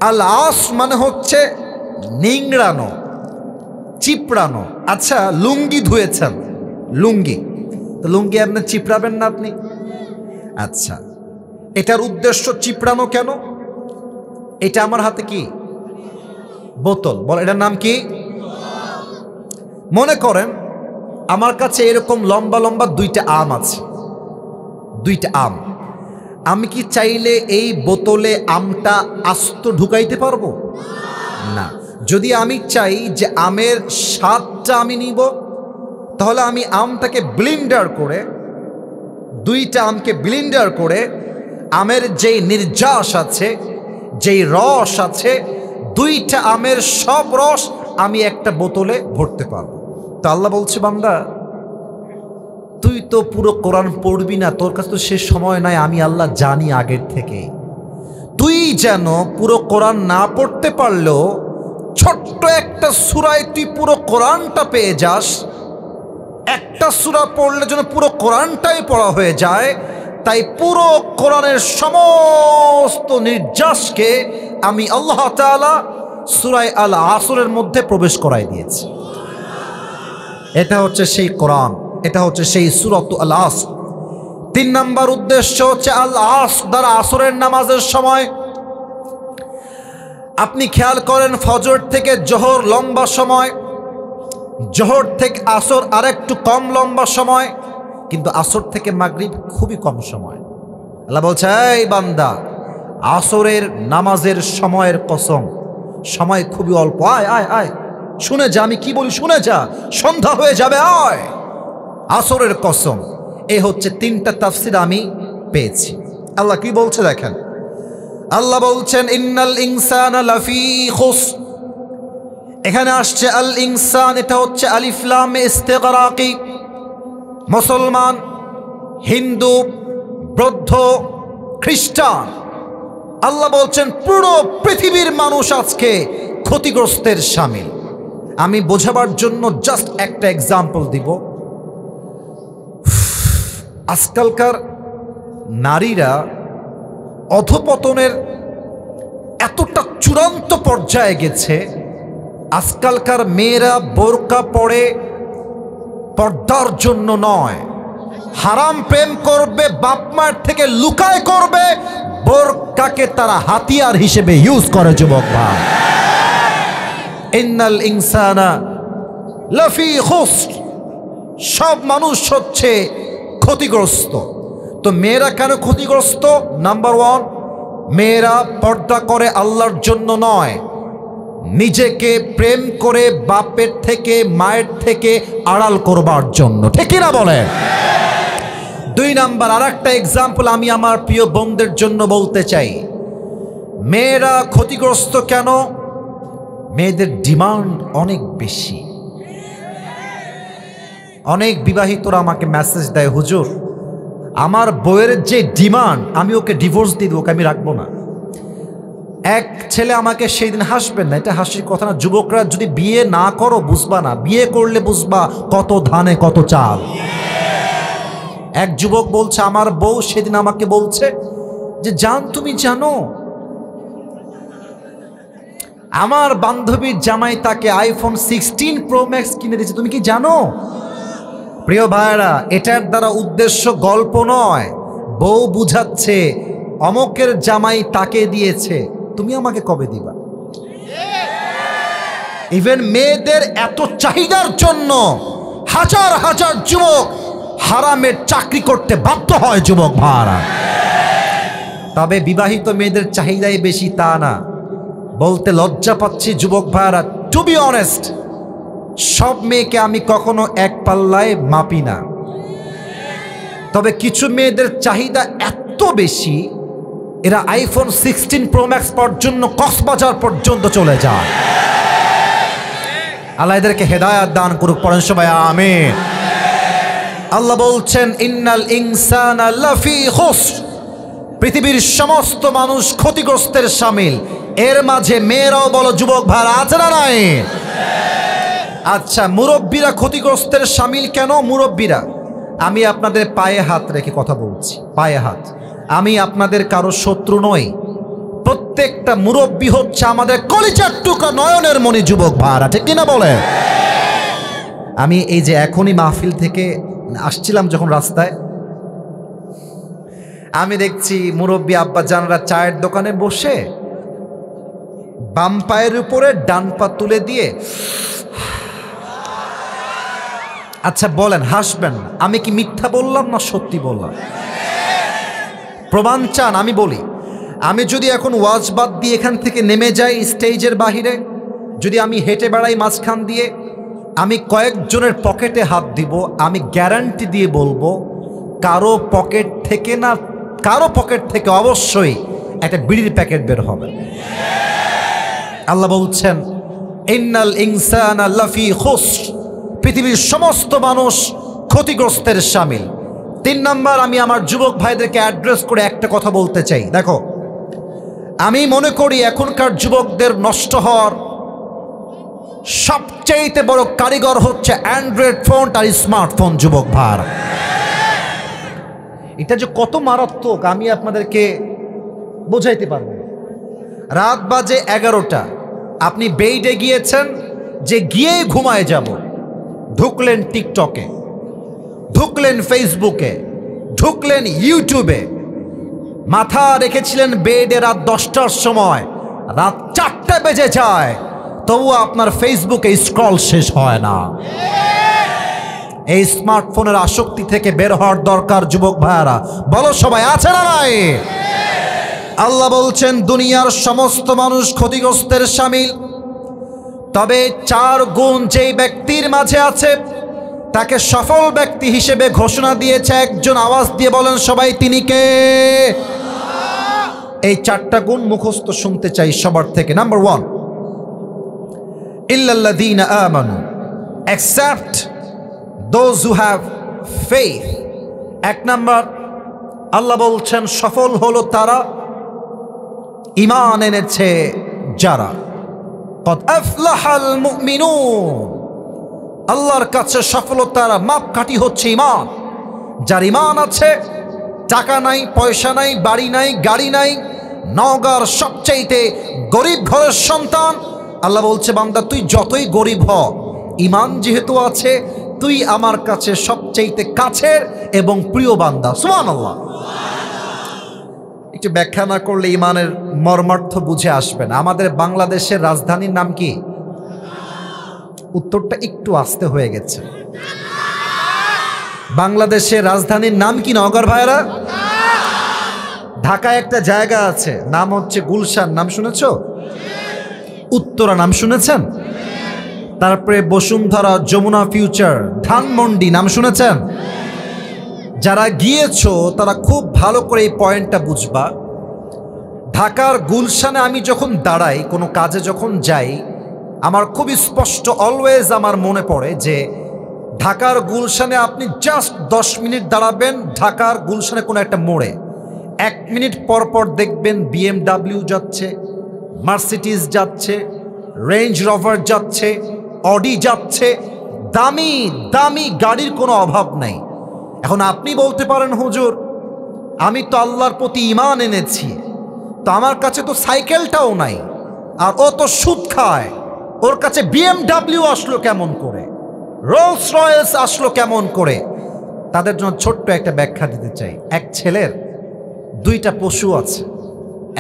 আল আসর মানে হচ্ছে নিংড়ানো, চিপড়ানো। আচ্ছা, লুঙ্গি ধুয়েছেন, লুঙ্গি তো লুঙ্গি আপনি চিপড়াবেন না আপনি? আচ্ছা, এটার উদ্দেশ্য চিপড়ানো কেন? এটা আমার হাতে কি? বোতল। বল, এটার নাম কি? মনে করেন আমার কাছে এরকম লম্বা লম্বা 2টা আম আছে, 2টা আম। আমি কি চাইলে এই বোতলে আমটা আস্ত ঢুকাইতে পারবো? না। যদি আমি চাই যে আমের স্বাদটা আমি নিব, তাহলে আমি আমটাকে ব্লেন্ডার করে, 2টা আমকে ব্লেন্ডার করে আমের যেই নির্যাস আছে, যেই রস আছে, 2টা আমের সব রস আমি একটা বোতলে ভরতে পারবো। তো আল্লাহ বলছে, বান্দা তুই তো পুরো কোরআন পড়বি না, তোর কাছে তো সে সময় নাই, আমি আল্লাহ জানি আগের থেকে। তুই যেন পুরো কোরআন না পড়তে পারলেও ছোট্ট একটা সূরায় তুই পুরো কোরআনটা পেয়ে যাস। একটা সূরা পড়লে যেন পুরো কোরআনটাই পড়া হয়ে যায়। তাই পুরো কোরআনের সমস্ত নির্যাসকে আমি আল্লাহ তাআলা সূরা আল আসরের মধ্যে প্রবেশ করাই দিয়েছি। এটা হচ্ছে সেই কোরআন, এটা হচ্ছে সেই সূরাত আল আসর। 3 নাম্বার উদ্দেশ্য হচ্ছে আল আসর দ্বারা আসরের নামাজের সময়। আপনি খেয়াল করেন, ফজর থেকে জোহর লম্বা সময়, জোহর থেকে আসর আরেকটু কম লম্বা সময়, কিন্তু আসর থেকে মাগরিব খুবই কম সময়। আল্লাহ বলছে, এই বান্দা, আসরের নামাজের সময়ের কসম, সময় খুবই অল্প। আয় আয় আয়, শুনে যা, আমি কি বলি শুনে যা, সন্ধ্যা হয়ে যাবে, আয়। আসরের কসম। এই হচ্ছে 3টা তাফসীর আমি পেয়েছি। আল্লাহ কি বলছে দেখেন, আল্লাহ বলছেন ইন্নাল ইনসানা লাফি খুসর। এখানে আসছে আল ইনসান, এটা হচ্ছে আলিফ লাম ইস্তিগরাকি। মুসলমান, হিন্দু, বৌদ্ধ, খ্রিস্টান। আল্লাহ বলছেন পুরো পৃথিবীর মানুষ আজকে ক্ষতিগ্রস্তের শামিল। আমি বোঝাবার জন্য জাস্ট একটা এক্সাম্পল দিব। আজকালকার নারীরা অধপতনের এতটা চূড়ান্ত পর্যায়ে গেছে, আজকালকার মেয়েরা বোরকা পরে পর্দার জন্য নয়, হারাম প্রেম করবে, বাপ মায়ের থেকে লুকায় করবে, বোরকাকে তারা হাতিয়ার হিসেবে ইউজ করে। যুবক ভাই, ইন্নাল ইনসানা লাফি খুসর, সব মানুষ হচ্ছে ক্ষতিগ্রস্ত। তো মেয়েরা কেন ক্ষতিগ্রস্ত? নাম্বার ওয়ান, মেয়েরা পর্দা করে আল্লাহর জন্য নয়, নিজেকে প্রেম করে বাপের থেকে মায়ের থেকে আড়াল করবার জন্য। ঠিক না বলে? দুই নাম্বার, আর একটা এক্সাম্পল আমি আমার প্রিয় বোনদের জন্য বলতে চাই। মেয়েরা ক্ষতিগ্রস্ত কেন? মেয়েদের ডিমান্ড অনেক বেশি। অনেক বিবাহিতরা আমাকে মেসেজ দেয়, হুজুর আমার বউয়ের যে ডিমান্ড, আমি ওকে ডিভোর্স দিয়ে দেবো, ওকে আমি রাখবো না। এক ছেলে আমাকে সেই দিন, হাসবেন না, এটা হাসির কথা না, যুবকরা যদি বিয়ে না করো বুঝবা না, বিয়ে করলে বুঝবা কত ধানে কত চাল। এক যুবক বলছে, আমার বউ সেদিন আমাকে বলছে যে জান তুমি জানো আমার বান্ধবীর জামাই তাকে আইফোন 16 প্রো ম্যাক্স কিনে দিয়েছে, তুমি কি জানো? প্রিয় ভাইরা, এটার দ্বারা উদ্দেশ্য গল্প নয়, বউ বুঝাচ্ছে অমকের জামাই তাকে দিয়েছে, তুমি আমাকে কবে দিবা? ইভেন মেয়েদের এত চাহিদার জন্য হাজার হাজার যুবক হারামের চাকরি করতে বাধ্য হয়। যুবক ভাইরা, তবে বিবাহিত মেয়েদের চাহিদাই বেশি তা না, বলতে লজ্জা পাচ্ছি যুবক ভাইরা। টু বি অনেস্ট, সব মেয়েকে আমি কখনো এক পাল্লায় মাপি না, তবে কিছু মেয়েদের চাহিদা এত বেশি, এরা আইফোন 16 প্রো ম্যাক্স পর্যন্ত কক্সবাজার পর্যন্ত চলে যায়। আল্লাহ এদেরকে হেদায়াত দান করুক, পড়েন সবাই আমিন। আল্লাহ বলছেন ইন্নাল ইনসানা লাফি খুসর, পৃথিবীর সমস্ত মানুষ ক্ষতিগ্রস্তের শামিল। এর মাঝে মেয়েরাও বলো, যুবক ভাইরা আছে না নাই? আচ্ছা, মুরব্বীরা ক্ষতিগ্রস্তের শামিল কেন? মুরব্বীরা, আমি আপনাদের পায়ে হাত রেখে কথা বলছি, পায়ে হাত। আমি আপনাদের কারো শত্রু নই, প্রত্যেকটা মুরব্বী হচ্ছে আমাদের কলিজার টুকরা, নয়নের মণি। যুবক ভাইরা ঠিক কিনা বলে? আমি এই যে এখনই মাহফিল থেকে আসছিলাম, যখন রাস্তায় আমি দেখছি মুরব্বী আব্বা জানরা চায়ের দোকানে বসে বাম পায়ের উপরে ডান পা তুলে দিয়ে, আচ্ছা বলেন, হাসবেন না, আমি কি মিথ্যা বললাম না সত্যি বললাম? প্রমাণ চান? আমি বলি, আমি যদি এখন ওয়াজ বাদ দিয়ে এখান থেকে নেমে যাই স্টেজের বাহিরে, যদি আমি হেঁটে বেড়াই মাঝখান দিয়ে, আমি কয়েকজনের পকেটে হাত দিব, আমি গ্যারান্টি দিয়ে বলবো কারো পকেট থেকে না, কারো পকেট থেকে অবশ্যই একটা বিড়ির প্যাকেট বের হবে। আল্লাহ বলছেন ইন্নাল ইনসানা লাফি খুসর, পৃথিবীর সমস্ত মানুষ ক্ষতিগ্রস্তের শামিল। তিন নাম্বার, আমি আমার যুবক ভাইদেরকে অ্যাড্রেস করে একটা কথা বলতে চাই। দেখো, আমি মনে করি এখনকার যুবকদের নষ্ট হওয়ার সবচেয়ে বড় কারিগর হচ্ছে অ্যান্ড্রয়েড ফোন আর স্মার্টফোন। যুবক ভাই, এটা যে কত মারাত্মক আমি আপনাদেরকে বোঝাইতে পারবো। রাত বাজে 11টা, আপনি বেডে গিয়েছেন, যে গিয়েই ঘুমায় যাব, ঢুকলেন টিকটকে, ঢুকলেন ফেসবুকে, ঢুকলেন ইউটিউবে, মাথা রেখেছিলেন বেডে রাত 10টার সময়, রাত 4টা বেজে যায়, তবুও আপনার ফেসবুকে স্ক্রল শেষ হয় না। এই স্মার্টফোনের আসক্তি থেকে বের হওয়ার দরকার। যুবক ভাইয়ারা বলো, সবাই আছে না নাই? আল্লাহ বলছেন দুনিয়ার সমস্ত মানুষ ক্ষতিগ্রস্তের শামিল, তবে 4 গুণ যেই ব্যক্তির মাঝে আছে তাকে সফল ব্যক্তি হিসেবে ঘোষণা দিয়েছে একজন। আওয়াজ দিয়ে বলেন সবাই, তিনি কে? এই 4টা গুণ মুখস্থ শুনতে চাই সবার থেকে। নাম্বার 1, ইল্লাল্লাযীনা আমানু, except those who have faith। 1 number, আল্লাহ বলছেন সফল হলো তারা ঈমান এনেছে যারা। কদ আফলাহাল মুমিনুন, আল্লাহর কাছে সফলতার মাপকাঠি হচ্ছে ঈমান। যার ঈমান আছে, টাকা নাই, পয়সা নাই, বাড়ি নাই, গাড়ি নাই, নওগাঁর সবচাইতে গরিব ঘরের সন্তান, আল্লাহ বলছে বান্দা তুই যতই গরিব হ, ঈমান যেহেতু আছে তুই আমার কাছে সবচাইতে কাছের এবং প্রিয় বান্দা। সুবহানাল্লাহ। একটু ব্যাখ্যা না করলে ঈমানের মর্মার্থ বুঝে আসবে না। আমাদের বাংলাদেশের রাজধানীর নাম কি? উত্তরটা একটু আস্তে হয়ে গেছে। বাংলাদেশের রাজধানীর নাম কি নওগাঁর ভাইরা? ঢাকায় একটা জায়গা আছে, নাম হচ্ছে গুলশান, নাম শুনেছো? উত্তরা নাম শুনেছেন? তারপরে বসুন্ধরা, যমুনা ফিউচার, ধানমন্ডি নাম শুনেছেন? যারা গিয়েছো তারা খুব ভালো করে এই পয়েন্টটা বুঝবা। ঢাকার গুলশানে আমি যখন দাঁড়াই, কোনো কাজে যখন যাই, আমার খুব স্পষ্ট অলওয়েজ আমার মনে পড়ে যে ঢাকার গুলশানে আপনি জাস্ট 10 মিনিট দাঁড়াবেন ঢাকার গুলশানে কোনো একটা মোড়ে, 1 মিনিট পর পর দেখবেন BMW যাচ্ছে, মার্সিডিজ যাচ্ছে, রেঞ্জ রোভার যাচ্ছে, অডি যাচ্ছে, দামি দামি গাড়ির কোনো অভাব নাই। এখন আপনি বলতে পারেন হুজুর আমি তো আল্লাহর প্রতি ঈমান এনেছি, তো আমার কাছে তো সাইকেলটাও নাই, আর ও তো সুদ খায়, ওর কাছে BMW আসলো কেমন করে, রোলস রয়েলস আসলো কেমন করে? তাদের জন্য ছোট্ট একটা ব্যাখ্যা দিতে চাই। এক ছেলের 2টা পশু আছে,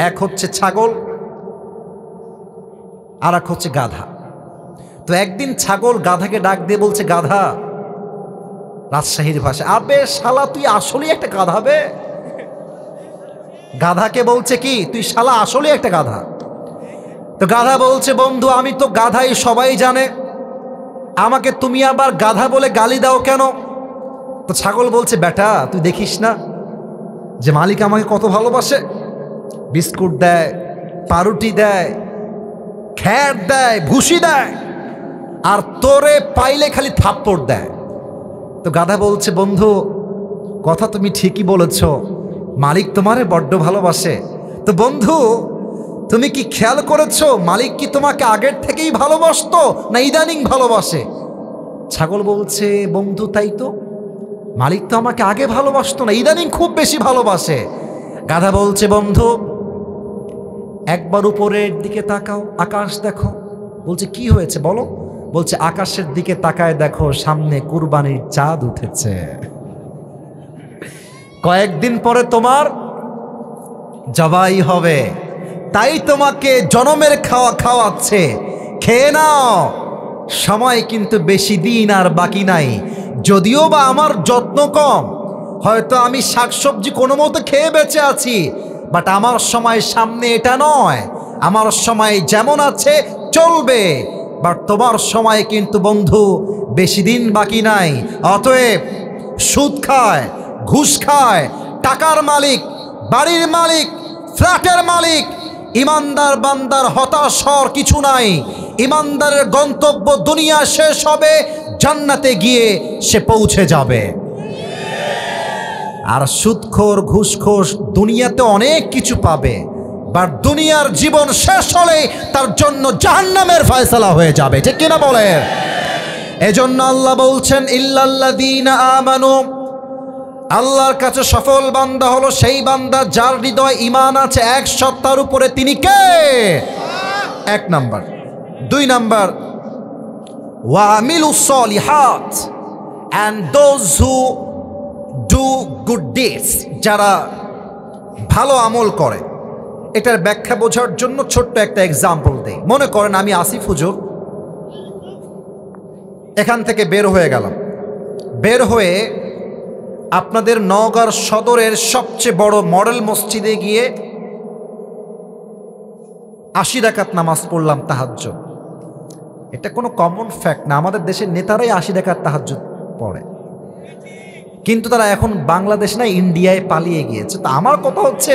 এক হচ্ছে ছাগল আর এক হচ্ছে গাধা। তো একদিন ছাগল গাধাকে ডাক দিয়ে বলছে, গাধা, রাজশাহীর ভাষা, আবে শালা তুই আসলেই একটা গাধা বে। গাধাকে বলছে কি, তুই শালা আসলেই একটা গাধা। তো গাধা বলছে, বন্ধু আমি তো গাধাই, সবাই জানে, আমাকে তুমি আবার গাধা বলে গালি দাও কেন? তো ছাগল বলছে, বেটা তুই দেখিস না যে মালিক আমাকে কত ভালোবাসে, বিস্কুট দেয়, পাউরুটি দেয়, খ্যার দেয়, ভুসি দেয়, আর তোরে পাইলে খালি থাপ্পড় দেয়। তো গাধা বলছে, বন্ধু কথা তুমি ঠিকই বলেছ, মালিক তোমারে বড্ড ভালোবাসে। তো বন্ধু তুমি কি খেয়াল করেছো মালিক কি তোমাকে আগের থেকেই ভালোবাসতো না ইদানিং ভালোবাসে? ছাগল বলছে, বন্ধু তাই তো, মালিক তো আমাকে আগে ভালোবাসতো না, ইদানিং খুব বেশি ভালোবাসে। গাধা বলছে, বন্ধু একবার উপরের দিকে তাকাও, আকাশ দেখো। বলছে কি হয়েছে বলো? বলছে আকাশের দিকে তাকায় দেখো, সামনে কুরবানির চাঁদ উঠেছে, কয়েকদিন পরে তোমার জবাই হবে, তাই তোমাকে জনমের খাওয়া খাওয়াচ্ছে, খেয়ে নাও, সময় কিন্তু বেশি দিন আর বাকি নাই। যদিও বা আমার যত্ন কম, হয়তো আমি শাকসবজি কোনো মতো খেয়ে বেঁচে আছি, বাট আমার সময় সামনে এটা নয়, আমার সময় যেমন আছে চলবে, বাট তোমার সময় কিন্তু বন্ধু বেশি দিন বাকি নাই। অতএব সুদ খায়, ঘুষ খায়, টাকার মালিক, বাড়ির মালিক, ফ্ল্যাটের মালিক, ইমানদার বান্দার হতাশ হওয়ার কিছু নাই। ইমানদারের গন্তব্য দুনিয়া শেষ হবে, জান্নাতে গিয়ে সে পৌঁছে যাবে। আর সুদখোর ঘুষখোর দুনিয়াতে অনেক কিছু পাবে, বাট দুনিয়ার জীবন শেষ হলে তার জন্য জাহান্নামের ফয়সালা হয়ে যাবে, ঠিক কিনা বলেন? এজন্য আল্লাহ বলছেন, ইল্লাল্লাযীনা আমানু, আল্লাহর কাছে সফল বান্দা হলো সেই বান্দা যার হৃদয় ঈমান আছে 1 সত্তার উপরে। তিনি কে? 1 নাম্বার। 2 নাম্বার, ওয়া আমিলুস সলিহাত, and those who do good deeds, যারা ভালো আমল করে। এটার ব্যাখ্যা বোঝার জন্য ছোট্ট একটা এক্সাম্পল দেই। মনে করেন আমি আসিফ হুজুর এখান থেকে বের হয়ে গেলাম, বের হয়ে আপনাদের নওগাঁর সদরের সবচেয়ে বড় মডেল মসজিদে গিয়ে 80 রাকাত নামাজ পড়লাম তাহাজ্জুদ। এটা কোনো কমন ফ্যাক্ট না, আমাদের দেশের নেতারাই 80 রাকাত তাহাজ্জুদ পড়ে, কিন্তু তারা এখন বাংলাদেশ না ইন্ডিয়ায় পালিয়ে গিয়েছে। তো আমার কথা হচ্ছে,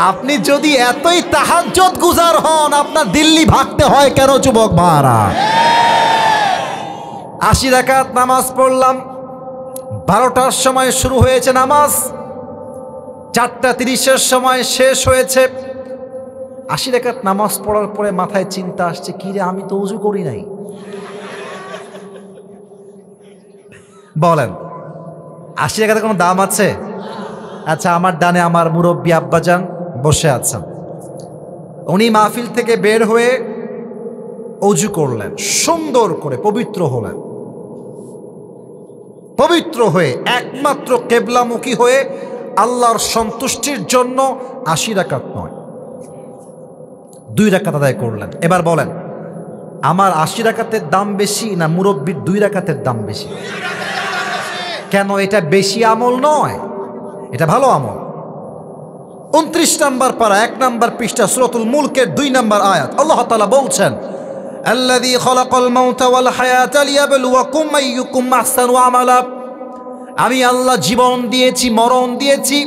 আপনি যদি এতই তাহাজ্জুদ গুজার হন, আপনার দিল্লি ভাগতে হয় কেন যুবক ভাইরা? 80 রাকাত নামাজ পড়লাম, 12টার সময় শুরু হয়েছে নামাজ, 4:30-এর সময় শেষ হয়েছে। 80 রাকাত নামাজ পড়ার পরে মাথায় চিন্তা আসছে, কি রে আমি তো ওযু করি নাই। বলেন 80 রাকাতের কোনো দাম আছে? আচ্ছা, আমার ডানে আমার মুরব্বী আব্বাজান বসে আছেন। উনি মাহফিল থেকে বের হয়ে ওযু করলেন, সুন্দর করে পবিত্র হলেন। পবিত্র হয়ে একমাত্র কেবলামুখী হয়ে আল্লাহর সন্তুষ্টির জন্য 80 রাকাত নয়, 2 রাকাত আদায় করলেন। এবার বলেন, আমার 80 রাকাতের দাম বেশি না মুরব্বির 2 রাকাতের দাম বেশি? কেন? এটা বেশি আমল নয়, এটা ভালো আমল। 29 নম্বর পারা 1 নম্বর পৃষ্ঠা সূরাতুল মুলকের 2 নম্বর আয়াত আল্লাহ তাআলা বলছেন, আল্লাযী খালাকাল মাউতা ওয়াল হায়াতা লিয়াবলুয়াকুম আইয়ুকুম আহসানু আমালা। আমি আল্লাহ জীবন দিয়েছি, মরণ দিয়েছি,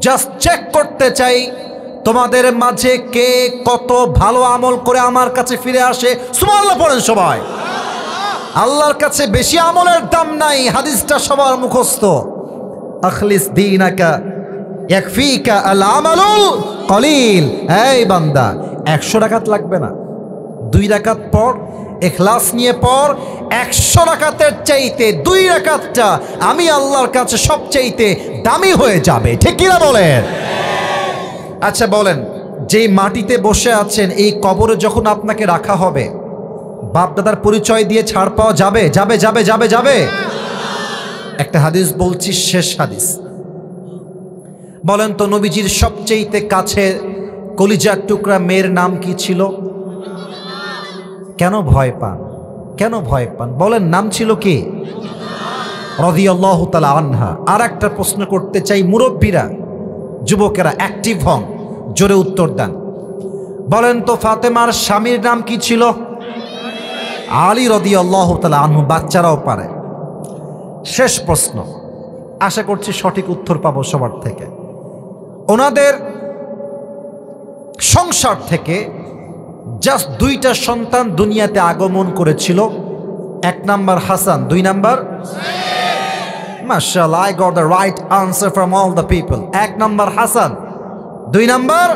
জাস্ট চেক করতে চাই তোমাদের মাঝে কে কত ভালো আমল করে আমার কাছে ফিরে আসে। সুবহানাল্লাহ পড়েন সবাই। আল্লাহর কাছে বেশি আমলের দাম নাই, হাদিসটা সবার মুখস্থ। আখলিস দীনাকা ইয়াকফিকা আল আমালুল কলিল। এই বান্দা, 100 রাকাত লাগবে না, 2 রাকাত পড়, ইখলাস নিয়ে পড়। 100 রাকাতের চাইতে 2 রাকাতটা আমি আল্লাহর কাছে সবচাইতে দামি হয়ে যাবে। ঠিক কিনা বলেন? আচ্ছা বলেন, যেই মাটিতে বসে আছেন এই কবরে যখন আপনাকে রাখা হবে, বাপ দাদার পরিচয় দিয়ে ছাড় পাওয়া যাবে? যাবে যাবে যাবে যাবে? একটা হাদিস বলছি, শেষ হাদিস। বলেন তো, নবীজির সবচেয়ে কাছে কলিজার টুকরা মেয়ের নাম কি ছিল? কেন ভয় পান? কেন ভয় পান? বলেন, নাম ছিল কি? রাদিয়াল্লাহু তাআলা আনহা। আর একটা প্রশ্ন করতে চাই, মুরব্বীরা, যুবকেরা অ্যাক্টিভ হন, জোরে উত্তর দেন। বলেন তো, ফাতেমার স্বামীর নাম কি ছিল? আলী রাদিয়াল্লাহু তাআলা আনহু। বাচ্চারাও পারে। শেষ প্রশ্ন, আশা করছি সঠিক উত্তর পাবো সবার থেকে। ওনাদের সংসার থেকে জাস্ট 2টা সন্তান দুনিয়াতে আগমন করেছিল। 1 নাম্বার হাসান, 2 নাম্বার মাশাআল্লাহ, I got the right answer from all the people. 1 number Hasan, 2 number.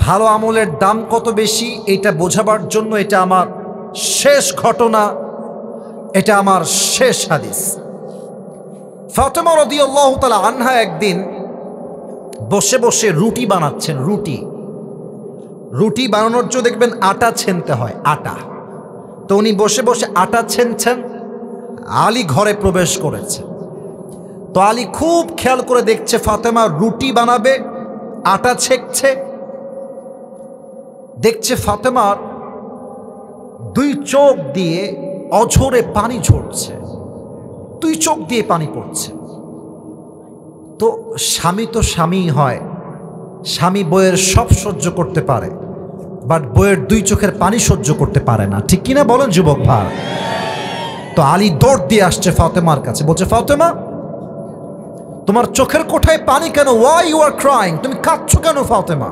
ভালো আমলের দাম কত বেশি এটা বোঝাবার জন্য এটা আমার শেষ ঘটনা, এটা আমার শেষ হাদিস। ফাতেমা রাদিয়াল্লাহু তাআলা আনহা একদিন বসে বসে রুটি বানাচ্ছেন। রুটি বানানোর জন্য দেখবেন আটা ছেনতে হয়, আটা। তো উনি বসে বসে আটা ছেনছেন, আলী ঘরে প্রবেশ করেছে। তো আলী খুব খেয়াল করে দেখছে ফাতেমা রুটি বানাবে, আটা ছেঁকছে। দেখছে ফাতেমার 2 চোখ দিয়ে অঝরে পানি ঝরছে, 2 চোখ দিয়ে পানি পড়ছে। তো স্বামী তো স্বামী হয়, স্বামী বইয়ের সব সহ্য করতে পারে, বাট বইয়ের 2 চোখের পানি সহ্য করতে পারে না। ঠিক কিনা বলেন যুবক ভাই? তো আলী দৌড় দিয়ে আসছে ফাতেমার কাছে, বলছে, ফাতেমা, তোমার চোখের কোঠায় পানি কেন? Why you are crying? তুমি কাঁদছো কেন ফাতেমা?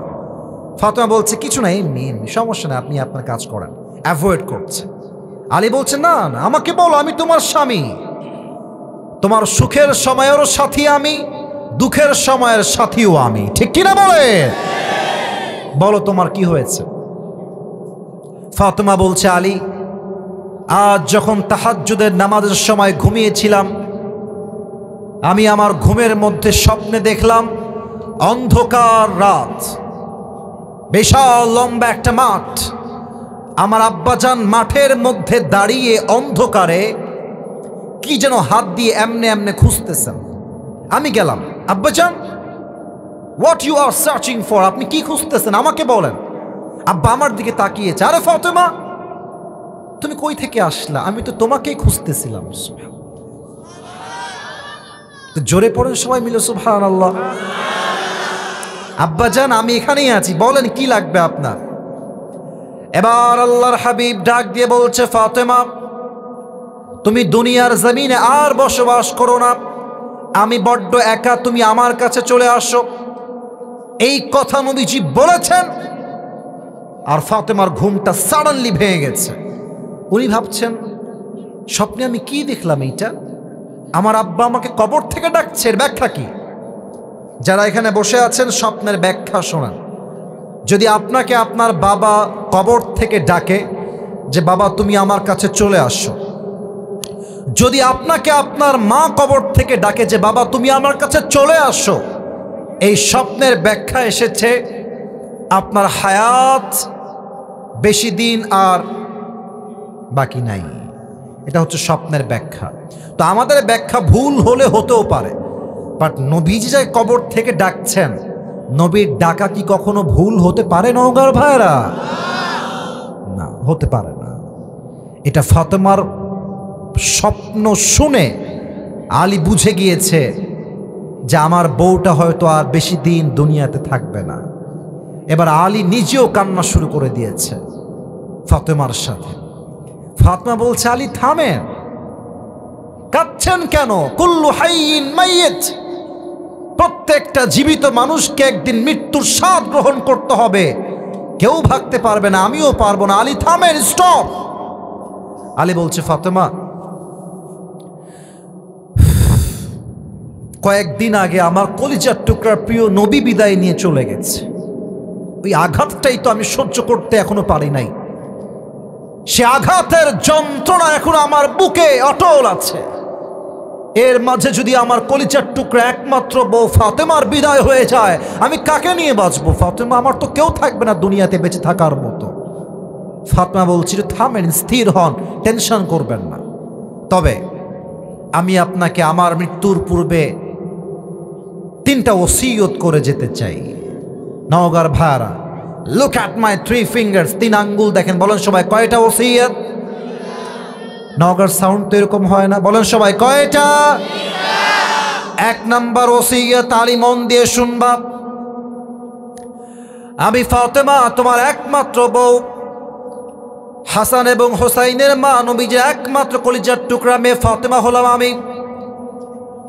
ফাতেমা বলছে, কিছু নাই, এমনি সমস্যা না, আপনি আপনার কাজ করেন। অ্যাভয়েড করছে। আলী বলছে, না না, আমাকে বলো, আমি তোমার স্বামী, তোমার সুখের সময়েরও সাথী আমি, দুঃখের সময়ের সাথীও আমি। ঠিক কিনা বলে? বলো তোমার কি হয়েছে? ফাতেমা বলছে, আলী, আজ যখন তাহাজ্জুদের নামাজের সময় ঘুমিয়েছিলাম, আমি আমার ঘুমের মধ্যে স্বপ্নে দেখলাম অন্ধকার রাত, বিশাল লম্বা একটা মাঠ, আমার আব্বাজান মাঠের মধ্যে দাঁড়িয়ে অন্ধকারে কি যেন হাত দিয়ে এমনে এমনে খুঁজতেছেন। আমি গেলাম, আব্বাজান, what you are searching for? আপনি কি খুঁজতেছেন আমাকে বলেন। আব্বা আমার দিকে তাকিয়েছে, আরে ফাতেমা, তুমি কই থেকে আসলা? আমি তো তোমাকেই খুঁজতেছিলাম। তো জোরে পড়েন সবাই মিলে সুবহানাল্লাহ। আব্বাজান, আমি এখানেই আছি, বলেন কি লাগবে আপনার? এবার আল্লাহর হাবিব ডাক দিয়ে বলছে, ফাতেমা, তুমি দুনিয়ার জমিনে আর বসবাস করো না, আমি বড্ড একা, তুমি আমার কাছে চলে আসো। এই কথা নবীজি বলেছেন, আর ফাতেমার ঘুমটা সাডেনলি ভেঙে গেছে। উনি ভাবছেন, স্বপ্নে আমি কি দেখলাম? এইটা আমার আব্বা আমাকে কবর থেকে ডাকছে, এর ব্যাখ্যা কি? যারা এখানে বসে আছেন স্বপ্নের ব্যাখ্যা শোনান। যদি আপনাকে আপনার বাবা কবর থেকে ডাকে যে বাবা তুমি আমার কাছে চলে আসো, যদি আপনাকে আপনার মা কবর থেকে ডাকে যে বাবা তুমি আমার কাছে চলে আসো, এই স্বপ্নের ব্যাখ্যা এসেছে আপনার হায়াত বেশি দিন আর বাকি নাই। এটা হচ্ছে স্বপ্নের ব্যাখ্যা। তো আমাদের ব্যাখ্যা ভুল হলে হতেও পারে, বাট নবীজি যে কবর থেকে ডাকছেন, নবীর ডাকা কি কখনো ভুল হতে পারে নওগাঁর ভাইরা? না, হতে পারে না। এটা ফাতেমার স্বপ্ন শুনে আলী বুঝে গিয়েছে যে আমার বউটা হয়তো আর বেশি দিন দুনিয়াতে থাকবে না। এবার আলী নিজেও কান্না শুরু করে দিয়েছে ফাতেমার সাথে। ফাতেমা বলছে আলী থামেন, কাঁদছেন কেন? কুল্লু হাইয়িন মাইয়িত, প্রত্যেকটা জীবিত মানুষকে একদিন মৃত্যুর স্বাদ গ্রহণ করতে হবে, কেউ ভাগতে পারবে না, আমিও পারবো না। আলী থামেন, স্টপ। আলী বলছে ফাতেমা কয়েকদিন আগে আমার কলিজার টুকরার প্রিয় নবী বিদায় নিয়ে চলে গেছে, ওই আঘাতটাই তো আমি সহ্য করতে এখনো পারি নাই। সে আঘাতের যন্ত্রণা এখন আমার বুকে অটল আছে। এর মাঝে যদি আমার কলিজার টুকরা একমাত্র বউ ফাতেমার বিদায় হয়ে যায়, আমি কাকে নিয়ে বাঁচবো? ফাতেমা, আমার তো কেউ থাকবে না দুনিয়াতে বেঁচে থাকার মতো। ফাতেমা বলছিল থামেন, স্থির হন, টেনশন করবেন না। তবে আমি আপনাকে আমার মৃত্যুর পূর্বে 3টা ওসিয়ত করে যেতে চাই। নওগাঁর ভাইরা, লুক অ্যাট মাই 3 ফিঙ্গার্স, 3 আঙ্গুল দেখেন। বলেন সবাই কয়টা ওসিয়ত? নওগাঁর সাউন্ড তো এরকম হয় না। বলেন সবাই কয়টা? 1 নাম্বার ওসিয়ত, আলী মন দিয়ে শুনবা। আমি ফাতেমা তোমার একমাত্র বউ, হাসান এবং হোসাইনের মা, নবীজির একমাত্র কলিজার টুকরা মেয়ে ফাতেমা হলাম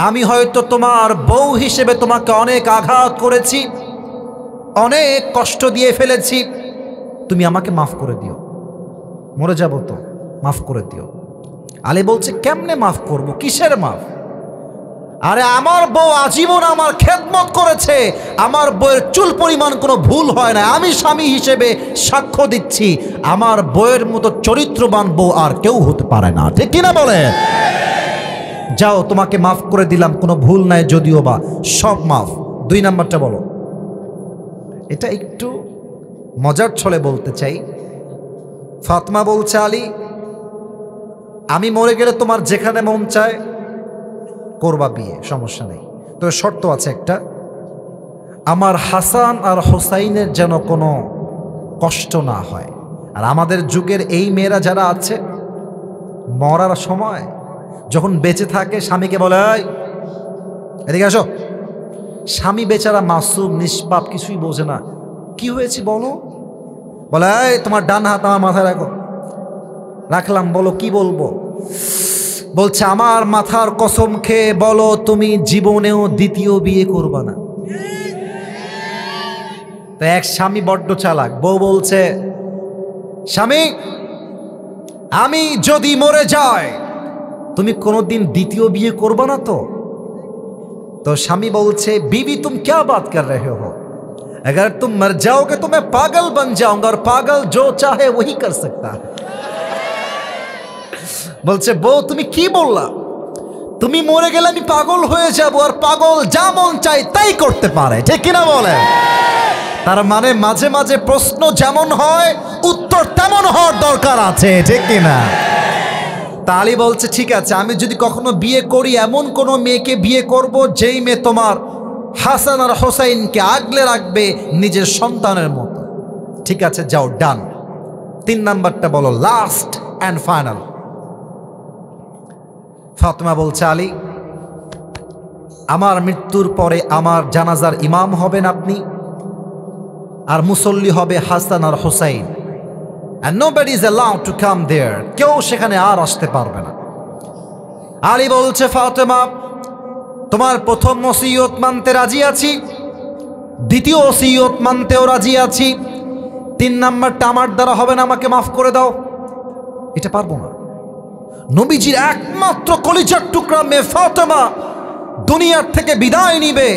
আমি হয়তো তোমার বউ হিসেবে তোমাকে অনেক আঘাত করেছি, অনেক কষ্ট দিয়ে ফেলেছি, তুমি আমাকে মাফ করে দিও, মরে যাব তো, মাফ করে দিও। আলী বলছে কেমনে মাফ করব? কিসের মাফ? আরে আমার বউ আজীবন আমার খেদমত করেছে, আমার বউয়ের চুল পরিমাণ কোনো ভুল হয় না। আমি স্বামী হিসেবে সাক্ষ্য দিচ্ছি, আমার বউয়ের মতো চরিত্রবান বউ আর কেউ হতে পারে না। ঠিক কিনা বলে? যাও, তোমাকে মাফ করে দিলাম, কোনো ভুল নাই যদিও বা, সব মাফ। 2 নাম্বারটা বলো। এটা একটু মজার ছলে বলতে চাই। ফাতেমা বলছে আলী আমি মরে গেলে তোমার যেখানে মন চায় করবা বিয়ে, সমস্যা নেই, তবে শর্ত আছে একটা, আমার হাসান আর হোসাইনের যেন কোনো কষ্ট না হয়। আর আমাদের যুগের এই মেয়েরা যারা আছে, মরার সময় যখন বেঁচে থাকে স্বামীকে বলে এই এদিকে আসো। স্বামী বেচারা মাসুম, নিষ্পাপ, কিছুই বোঝে না, কি হয়েছে বলো, বলে এই তোমার ডান হাত আমার মাথায় রাখো। রাখলাম, বলো কি বলবো? বলছে আমার মাথার কসম খেয়ে বলো তুমি জীবনেও দ্বিতীয় বিয়ে করবা না। তো এক স্বামী বড্ড চালাক, বউ বলছে স্বামী আমি যদি মরে যাই তুমি কোনোদিন দ্বিতীয় বিয়ে করবা না তো? तो स्वामी बोलছে बीवी तुम क्या बात कर रहे हो, अगर तुम मर जाओगे तो मैं पागल बन जाऊंगा और पागल जो चाहे वही कर सकता है। बोलছে বউ তুমি কি বললা, তুমি মরে গেলে আমি পাগল হয়ে যাব আর পাগল যা মন চায় তাই করতে পারে, ঠিক কিনা বলে? তার মানে মাঝে মাঝে প্রশ্ন যেমন হয় উত্তর তেমন হওয়ার দরকার আছে, ঠিক কিনা? তালি বলছে ঠিক আছে, আমি যদি কখনো বিয়ে করি এমন কোনো মেয়েকে বিয়ে করব যেই মেয়ে তোমার হাসান আর হোসাইনকে আগলে রাখবে নিজের সন্তানের মতো। ঠিক আছে যাও, ডান। 3 নাম্বারটা বলো, লাস্ট অ্যান্ড ফাইনাল। ফাতেমা বলছে আলী আমার মৃত্যুর পরে আমার জানাজার ইমাম হবেন আপনি, আর মুসল্লি হবে হাসান আর Hossain, and nobody is allowed to come there, কেউ সেখানে আর আসতে পারবে না। আলী বলছে ফাতেমা তোমার প্রথম ওসিয়ত মানতে রাজি আছি, দ্বিতীয় ওসিয়ত মানতেও রাজি আছি, 3 নাম্বারটা আমার দ্বারা হবে না, আমাকে মাফ করে দাও। এটা পারবো না। নবীজির একমাত্র কলিজার টুকরা মেয়ে ফাতেমা দুনিয়ার থেকে বিদায় নিবে,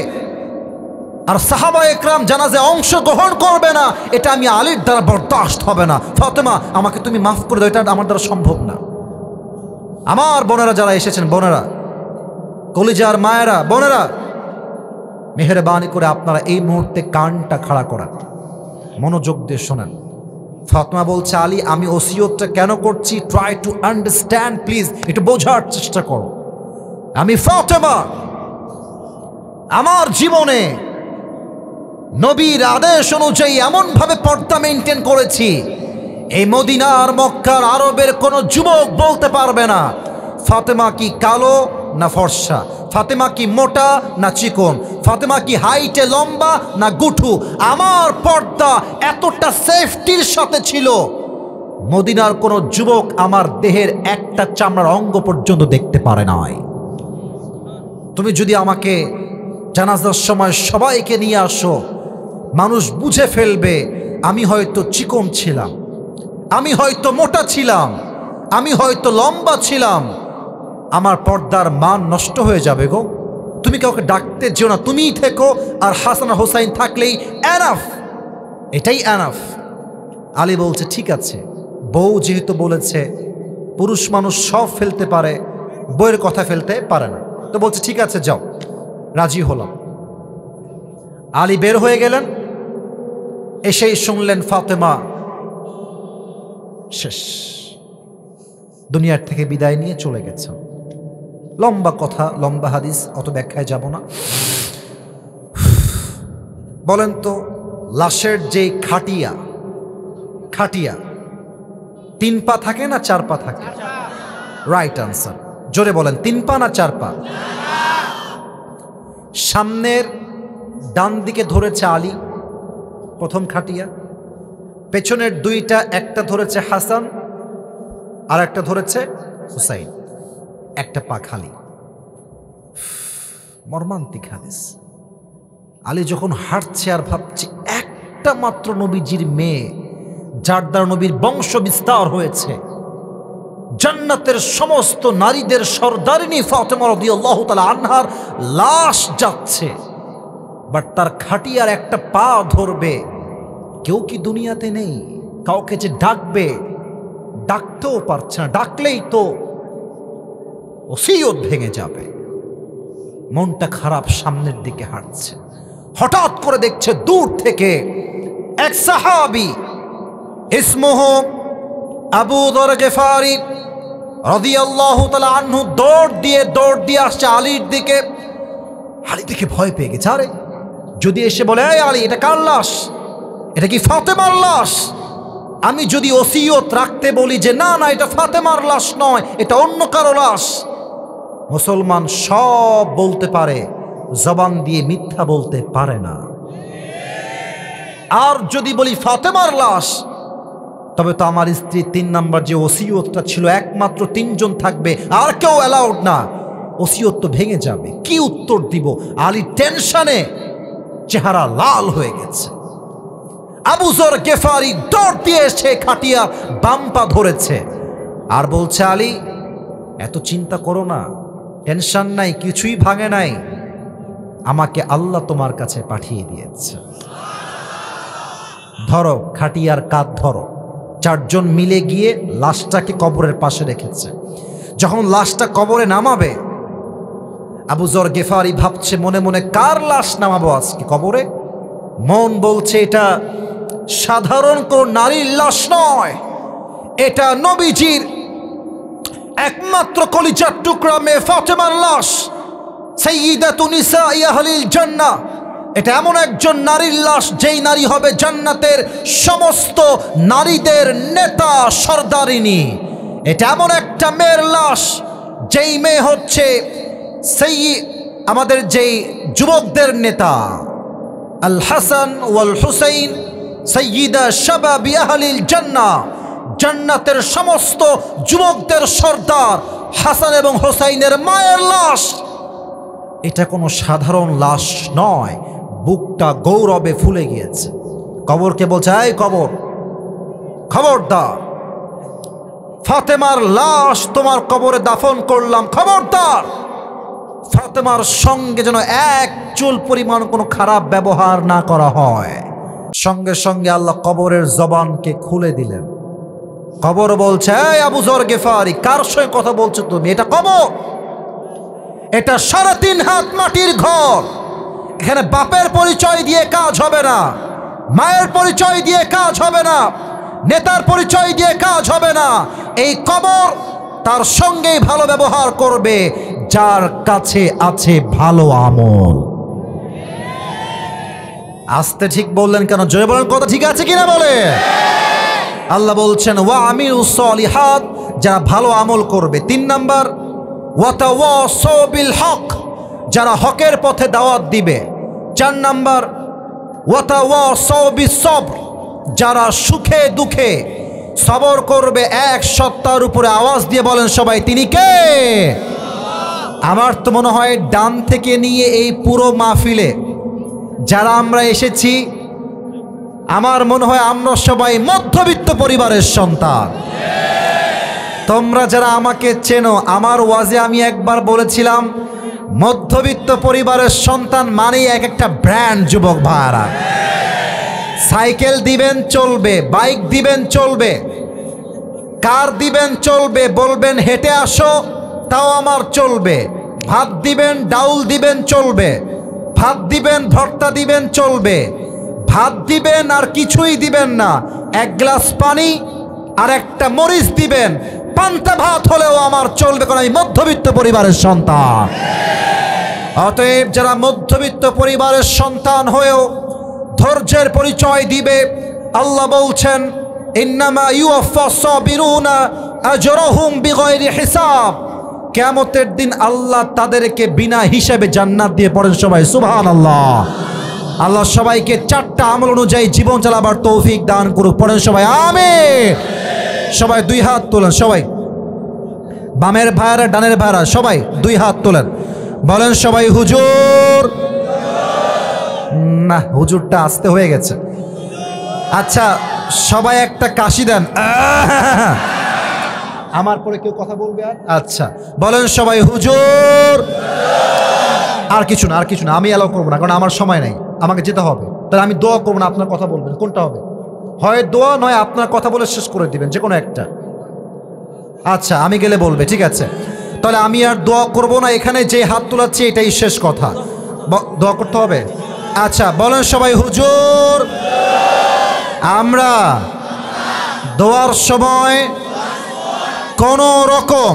আর সাহাবা একরাম জানাজে অংশগ্রহণ করবে না, এটা আমি আলীর দ্বারা বরদাস্ত হবে না। ফাতেমা, আমাকে তুমি মাফ করে দাও, এটা আমার দ্বারা সম্ভব না। আমার বোনেরা যারা এসেছেন, বোনেরা, কলিজার মায়েরা, বোনেরা, মেহেরবানি করে আপনারা এই মুহূর্তে কানটা খাড়া করান, মনোযোগ দিয়ে শোনেন। ফাতেমা বলছে, আলী আমি ওসিয়তটা কেন করছি, ট্রাই টু আন্ডারস্ট্যান্ড প্লিজ, একটু বোঝার চেষ্টা করো। আমি ফাতেমা আমার জীবনে নবীর আদেশ অনুযায়ী এমনভাবে পর্দা মেনটেন করেছি, এই মদিনার মক্কার আরবের কোনো যুবক বলতে পারবে না ফাতেমা কি কালো না ফর্সা, ফাতেমা কি মোটা না চিকন, ফাতেমা কি হাইটে লম্বা না গুঠু। আমার পর্দা এতটা সেফটির সাথে ছিল, মদিনার কোনো যুবক আমার দেহের একটা চামড়ার অঙ্গ পর্যন্ত দেখতে পারে নাই। তুমি যদি আমাকে জানাজার সময় সবাইকে নিয়ে আসো, মানুষ বুঝে ফেলবে আমি হয়তো চিকন ছিলাম, আমি হয়তো মোটা ছিলাম, আমি হয়তো লম্বা ছিলাম, আমার পর্দার মান নষ্ট হয়ে যাবে গো। তুমি কাউকে ডাকতে যেও না, তুমিই থেকো, আর হাসান হোসাইন থাকলেই এনাফ, এটাই এনাফ। আলী বলছে ঠিক আছে, বউ যেহেতু বলেছে, পুরুষ মানুষ সব ফেলতে পারে, বউয়ের কথা ফেলতে পারে না, তো বলছে ঠিক আছে যাও, রাজি হলাম। আলী বের হয়ে গেলেন, এসেই শুনলেন ফাতেমা শেষ, দুনিয়ার থেকে বিদায় নিয়ে চলে গেছে। লম্বা কথা, লম্বা হাদিস, অত ব্যাখ্যায় যাব না। বলেন তো, লাশের যে খাটিয়া, খাটিয়া 3 পা থাকে না 4 পা থাকে? রাইট আনসার, জোরে বলেন, 3 পা না 4 পা? সামনের ডান দিকে ধরেছে আলী, প্রথম খাটিয়া, পেছনের 2টা, একটা ধরেছে হাসান আর একটা ধরেছে হুসাইন, একটা পা খালি। মর্মান্তিক হাদিস। আলী যখন হাঁটছে আর ভাবছে একটা মাত্র নবীজির মেয়ে, যার দ্বারা নবীর বংশ বিস্তার হয়েছে, জান্নাতের সমস্ত নারীদের সর্দারিনী ফাতেমা রাদিয়াল্লাহু তাআলা আনহার লাশ যাচ্ছে, বাট তার খাটিয়ার একটা পা ধরবে। কেউ কি দুনিয়াতে নেই? কাউকে যে ডাকবে, ডাকতেও পারছে না, ডাকলেই তো ওসিয়ত ভেঙে যাবে। মনটা খারাপ, সামনের দিকে হাঁটছে, হঠাৎ করে দেখছে দূর থেকে এক সাহাবী, ইসমুহু আবু যর গিফারি রাদিয়াল্লাহু তাআলা আনহু, দৌড় দিয়ে আসছে আলীর দিকে। আলী দেখে ভয় পেয়ে গেছে, আরে যদি এসে বলে এই আলী এটা কার লাশ, এটা কি ফাতেমার লাশ, আমি যদি ওসিয়ত রাখতে বলি যে না না এটা ফাতেমার লাশ নয়, এটা অন্য কারো লাশ, মুসলমান সব বলতে পারে, জবান দিয়ে মিথ্যা বলতে পারে না। আর যদি বলি ফাতেমার লাশ, তবে তো আমার স্ত্রী 3 নাম্বার যে ওসিয়তটা ছিল, একমাত্র 3 জন থাকবে, আর কেউ অ্যালাউড না, ওসিয়ত তো ভেঙে যাবে। কি উত্তর দিব? আলী টেনশনে চেহারা লাল হয়ে গেছে। আবু যর গিফারি দৌড় দিয়ে এসে খাটিয়া বাম পা ধরেছে আর বলছে, আলী এত চিন্তা করো না, টেনশন নাই, কিছুই ভাঙে নাই, আমাকে আল্লাহ তোমার কাছে পাঠিয়ে দিয়েছে। ধরো খাটিয়ার কাঁধ ধরো। 4 জন মিলে গিয়ে লাশটাকে কবরের পাশে রেখেছে। যখন লাশটা কবরে নামাবে, আবু যর গিফারি ভাবছে মনে মনে, কার লাশ নামাবো আজকে কবরে? মন বলছে এটা সাধারণ কোন নারীর লাশ নয়, এটা নবীজির একমাত্র কলিজার টুকরা মেয়ে ফাতেমার লাশ, সাইয়্যিদাতু নিসাই আহলিল জান্নাহ। এটা এমন একজন নারীর লাশ, যেই নারী হবে জান্নাতের সমস্ত নারীদের নেতা, সর্দারিনী। এটা এমন একটা মেয়ের লাশ, যেই মেয়ে হচ্ছে আমাদের যেই যুবকদের নেতা, আল হাসান ওয়াল হুসাইন সাইয়্যিদা শাবাবি আহলিল জান্নাহ, জান্নাতের সমস্ত যুবকদের সর্দার হাসান এবং হোসাইনের মায়ের লাশ। এটা কোনো সাধারণ লাশ নয়। বুকটা গৌরবে ফুলে গিয়েছে। কবরকে বলছে, এই কবর, খবরদার, ফাতেমার লাশ তোমার কবরে দাফন করলাম, খবরদার। ফাতেমার সঙ্গে যেন এক চুল পরিমাণ কোনো খারাপ ব্যবহার না করা হয়। সঙ্গে সঙ্গে আল্লাহ কবরের জবানকে খুলে দিলেন। কবর বলছে, এই আবু যর গেফারি, কার সঙ্গে কথা বলছো তুমি? এটা কবর, এটা 3.5 হাত মাটির ঘর। এখানে বাপের পরিচয় দিয়ে কাজ হবে না, মায়ের পরিচয় দিয়ে কাজ হবে না, নেতার পরিচয় দিয়ে কাজ হবে না। এই কবর তার সঙ্গেই ভালো ব্যবহার করবে যার কাছে আছে ভালো আমল। আস্তে ঠিক বললেন কেন? জয় বলেন, কথা ঠিক আছে কিনা বলে। আল্লাহ বলছেন ওয়া আমিলুস সলিহাত, যারা ভালো আমল করবে। 3 নাম্বার ওয়াতাওয়াসাউ বিল হক, যারা হকের পথে দাওয়াত দিবে। 4 নাম্বার ওয়াতাওয়াসাউ বিস সবর, যারা সুখে দুঃখে সবর করবে। এক সত্তার উপরে আওয়াজ দিয়ে বলেন সবাই, তিনি কে? আমার তো মনে হয় ডান থেকে নিয়ে এই পুরো মাহফিলে যারা আমরা এসেছি, আমার মনে হয় আমরা সবাই মধ্যবিত্ত পরিবারের সন্তান। তোমরা যারা আমাকে চেনো, আমার ওয়াজে আমি একবার বলেছিলাম মধ্যবিত্ত পরিবারের সন্তান মানেই এক একটা ব্র্যান্ড। যুবক ভাইরা, সাইকেল দিবেন চলবে, বাইক দিবেন চলবে, কার দিবেন চলবে, বলবেন হেঁটে আসো তাও আমার চলবে। ভাত দিবেন, ডাউল দিবেন চলবে, ভাত দিবেন, ভর্তা দিবেন চলবে, ভাত দিবেন আর কিছুই দিবেন না, 1 গ্লাস পানি আর একটা মরিচ দিবেন, পান্তা ভাত হলেও আমার চলবে, কারণ আমি মধ্যবিত্ত পরিবারের সন্তান। অতএব যারা মধ্যবিত্ত পরিবারের সন্তান হয়েও ধৈর্যের পরিচয় দিবে, আল্লাহ বলছেন ইন্নামা ইউওয়াফাস সাবিরুনা আজরাহুম বিগাইরি হিসাব, কিয়ামতের দিন আল্লাহ তাদেরকে বিনা হিসাবে জান্নাত দিয়ে। পড়েন সবাই সুবহানাল্লাহ। আল্লাহ সবাইকে 4টা আমল অনুযায়ী জীবন চালাবার তৌফিক দান করুক। পড়েন সবাই আমিন। সবাই 2 হাত তোলেন, সবাই বামের ভাইরা ডানের ভাইরা সবাই 2 হাত তোলেন, বলেন সবাই হুজুর। না, হুজুরটা আসতে হয়ে গেছে। আচ্ছা সবাই একটা কাশি দেন। আমার পরে কেউ কথা বলবে আর? আচ্ছা বলেন সবাই হুজুর। আর কিছু না, আর কিছু না, আমি অ্যালাউ করবো না, কারণ আমার সময় নেই, আমাকে যেতে হবে। তাহলে আমি দোয়া করবো না, আপনার কথা বলবেন। কোনটা হবে? হয় দোয়া নয় আপনার কথা বলে শেষ করে দিবেন, যে কোনো একটা। আচ্ছা আমি গেলে বলবে, ঠিক আছে। তাহলে আমি আর দোয়া করবো না, এখানে যে হাত তোলাচ্ছি এটাই শেষ কথা। দোয়া করতে হবে। আচ্ছা বলেন সবাই হুজুর। আমরা দোয়ার সময় কোনো রকম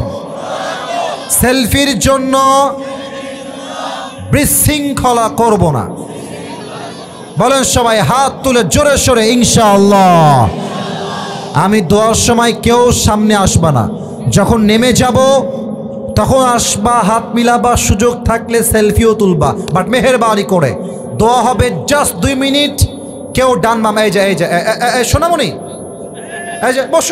সেলফির জন্য বিশৃঙ্খলা করব না। বলেন সবাই হাত তুলে জোরে সোরে ইনশাআল্লাহ। আমি দোয়ার সময় কেউ সামনে আসবা না, যখন নেমে যাব তখন আসবা, হাত মিলাবা, সুযোগ থাকলে সেলফিও তুলবা, বাট মেহেরবানি করে। দোয়া হবে জাস্ট 2 মিনিট। কেউ ডান বাম, এই যে সোনামণি, এই যে বসো।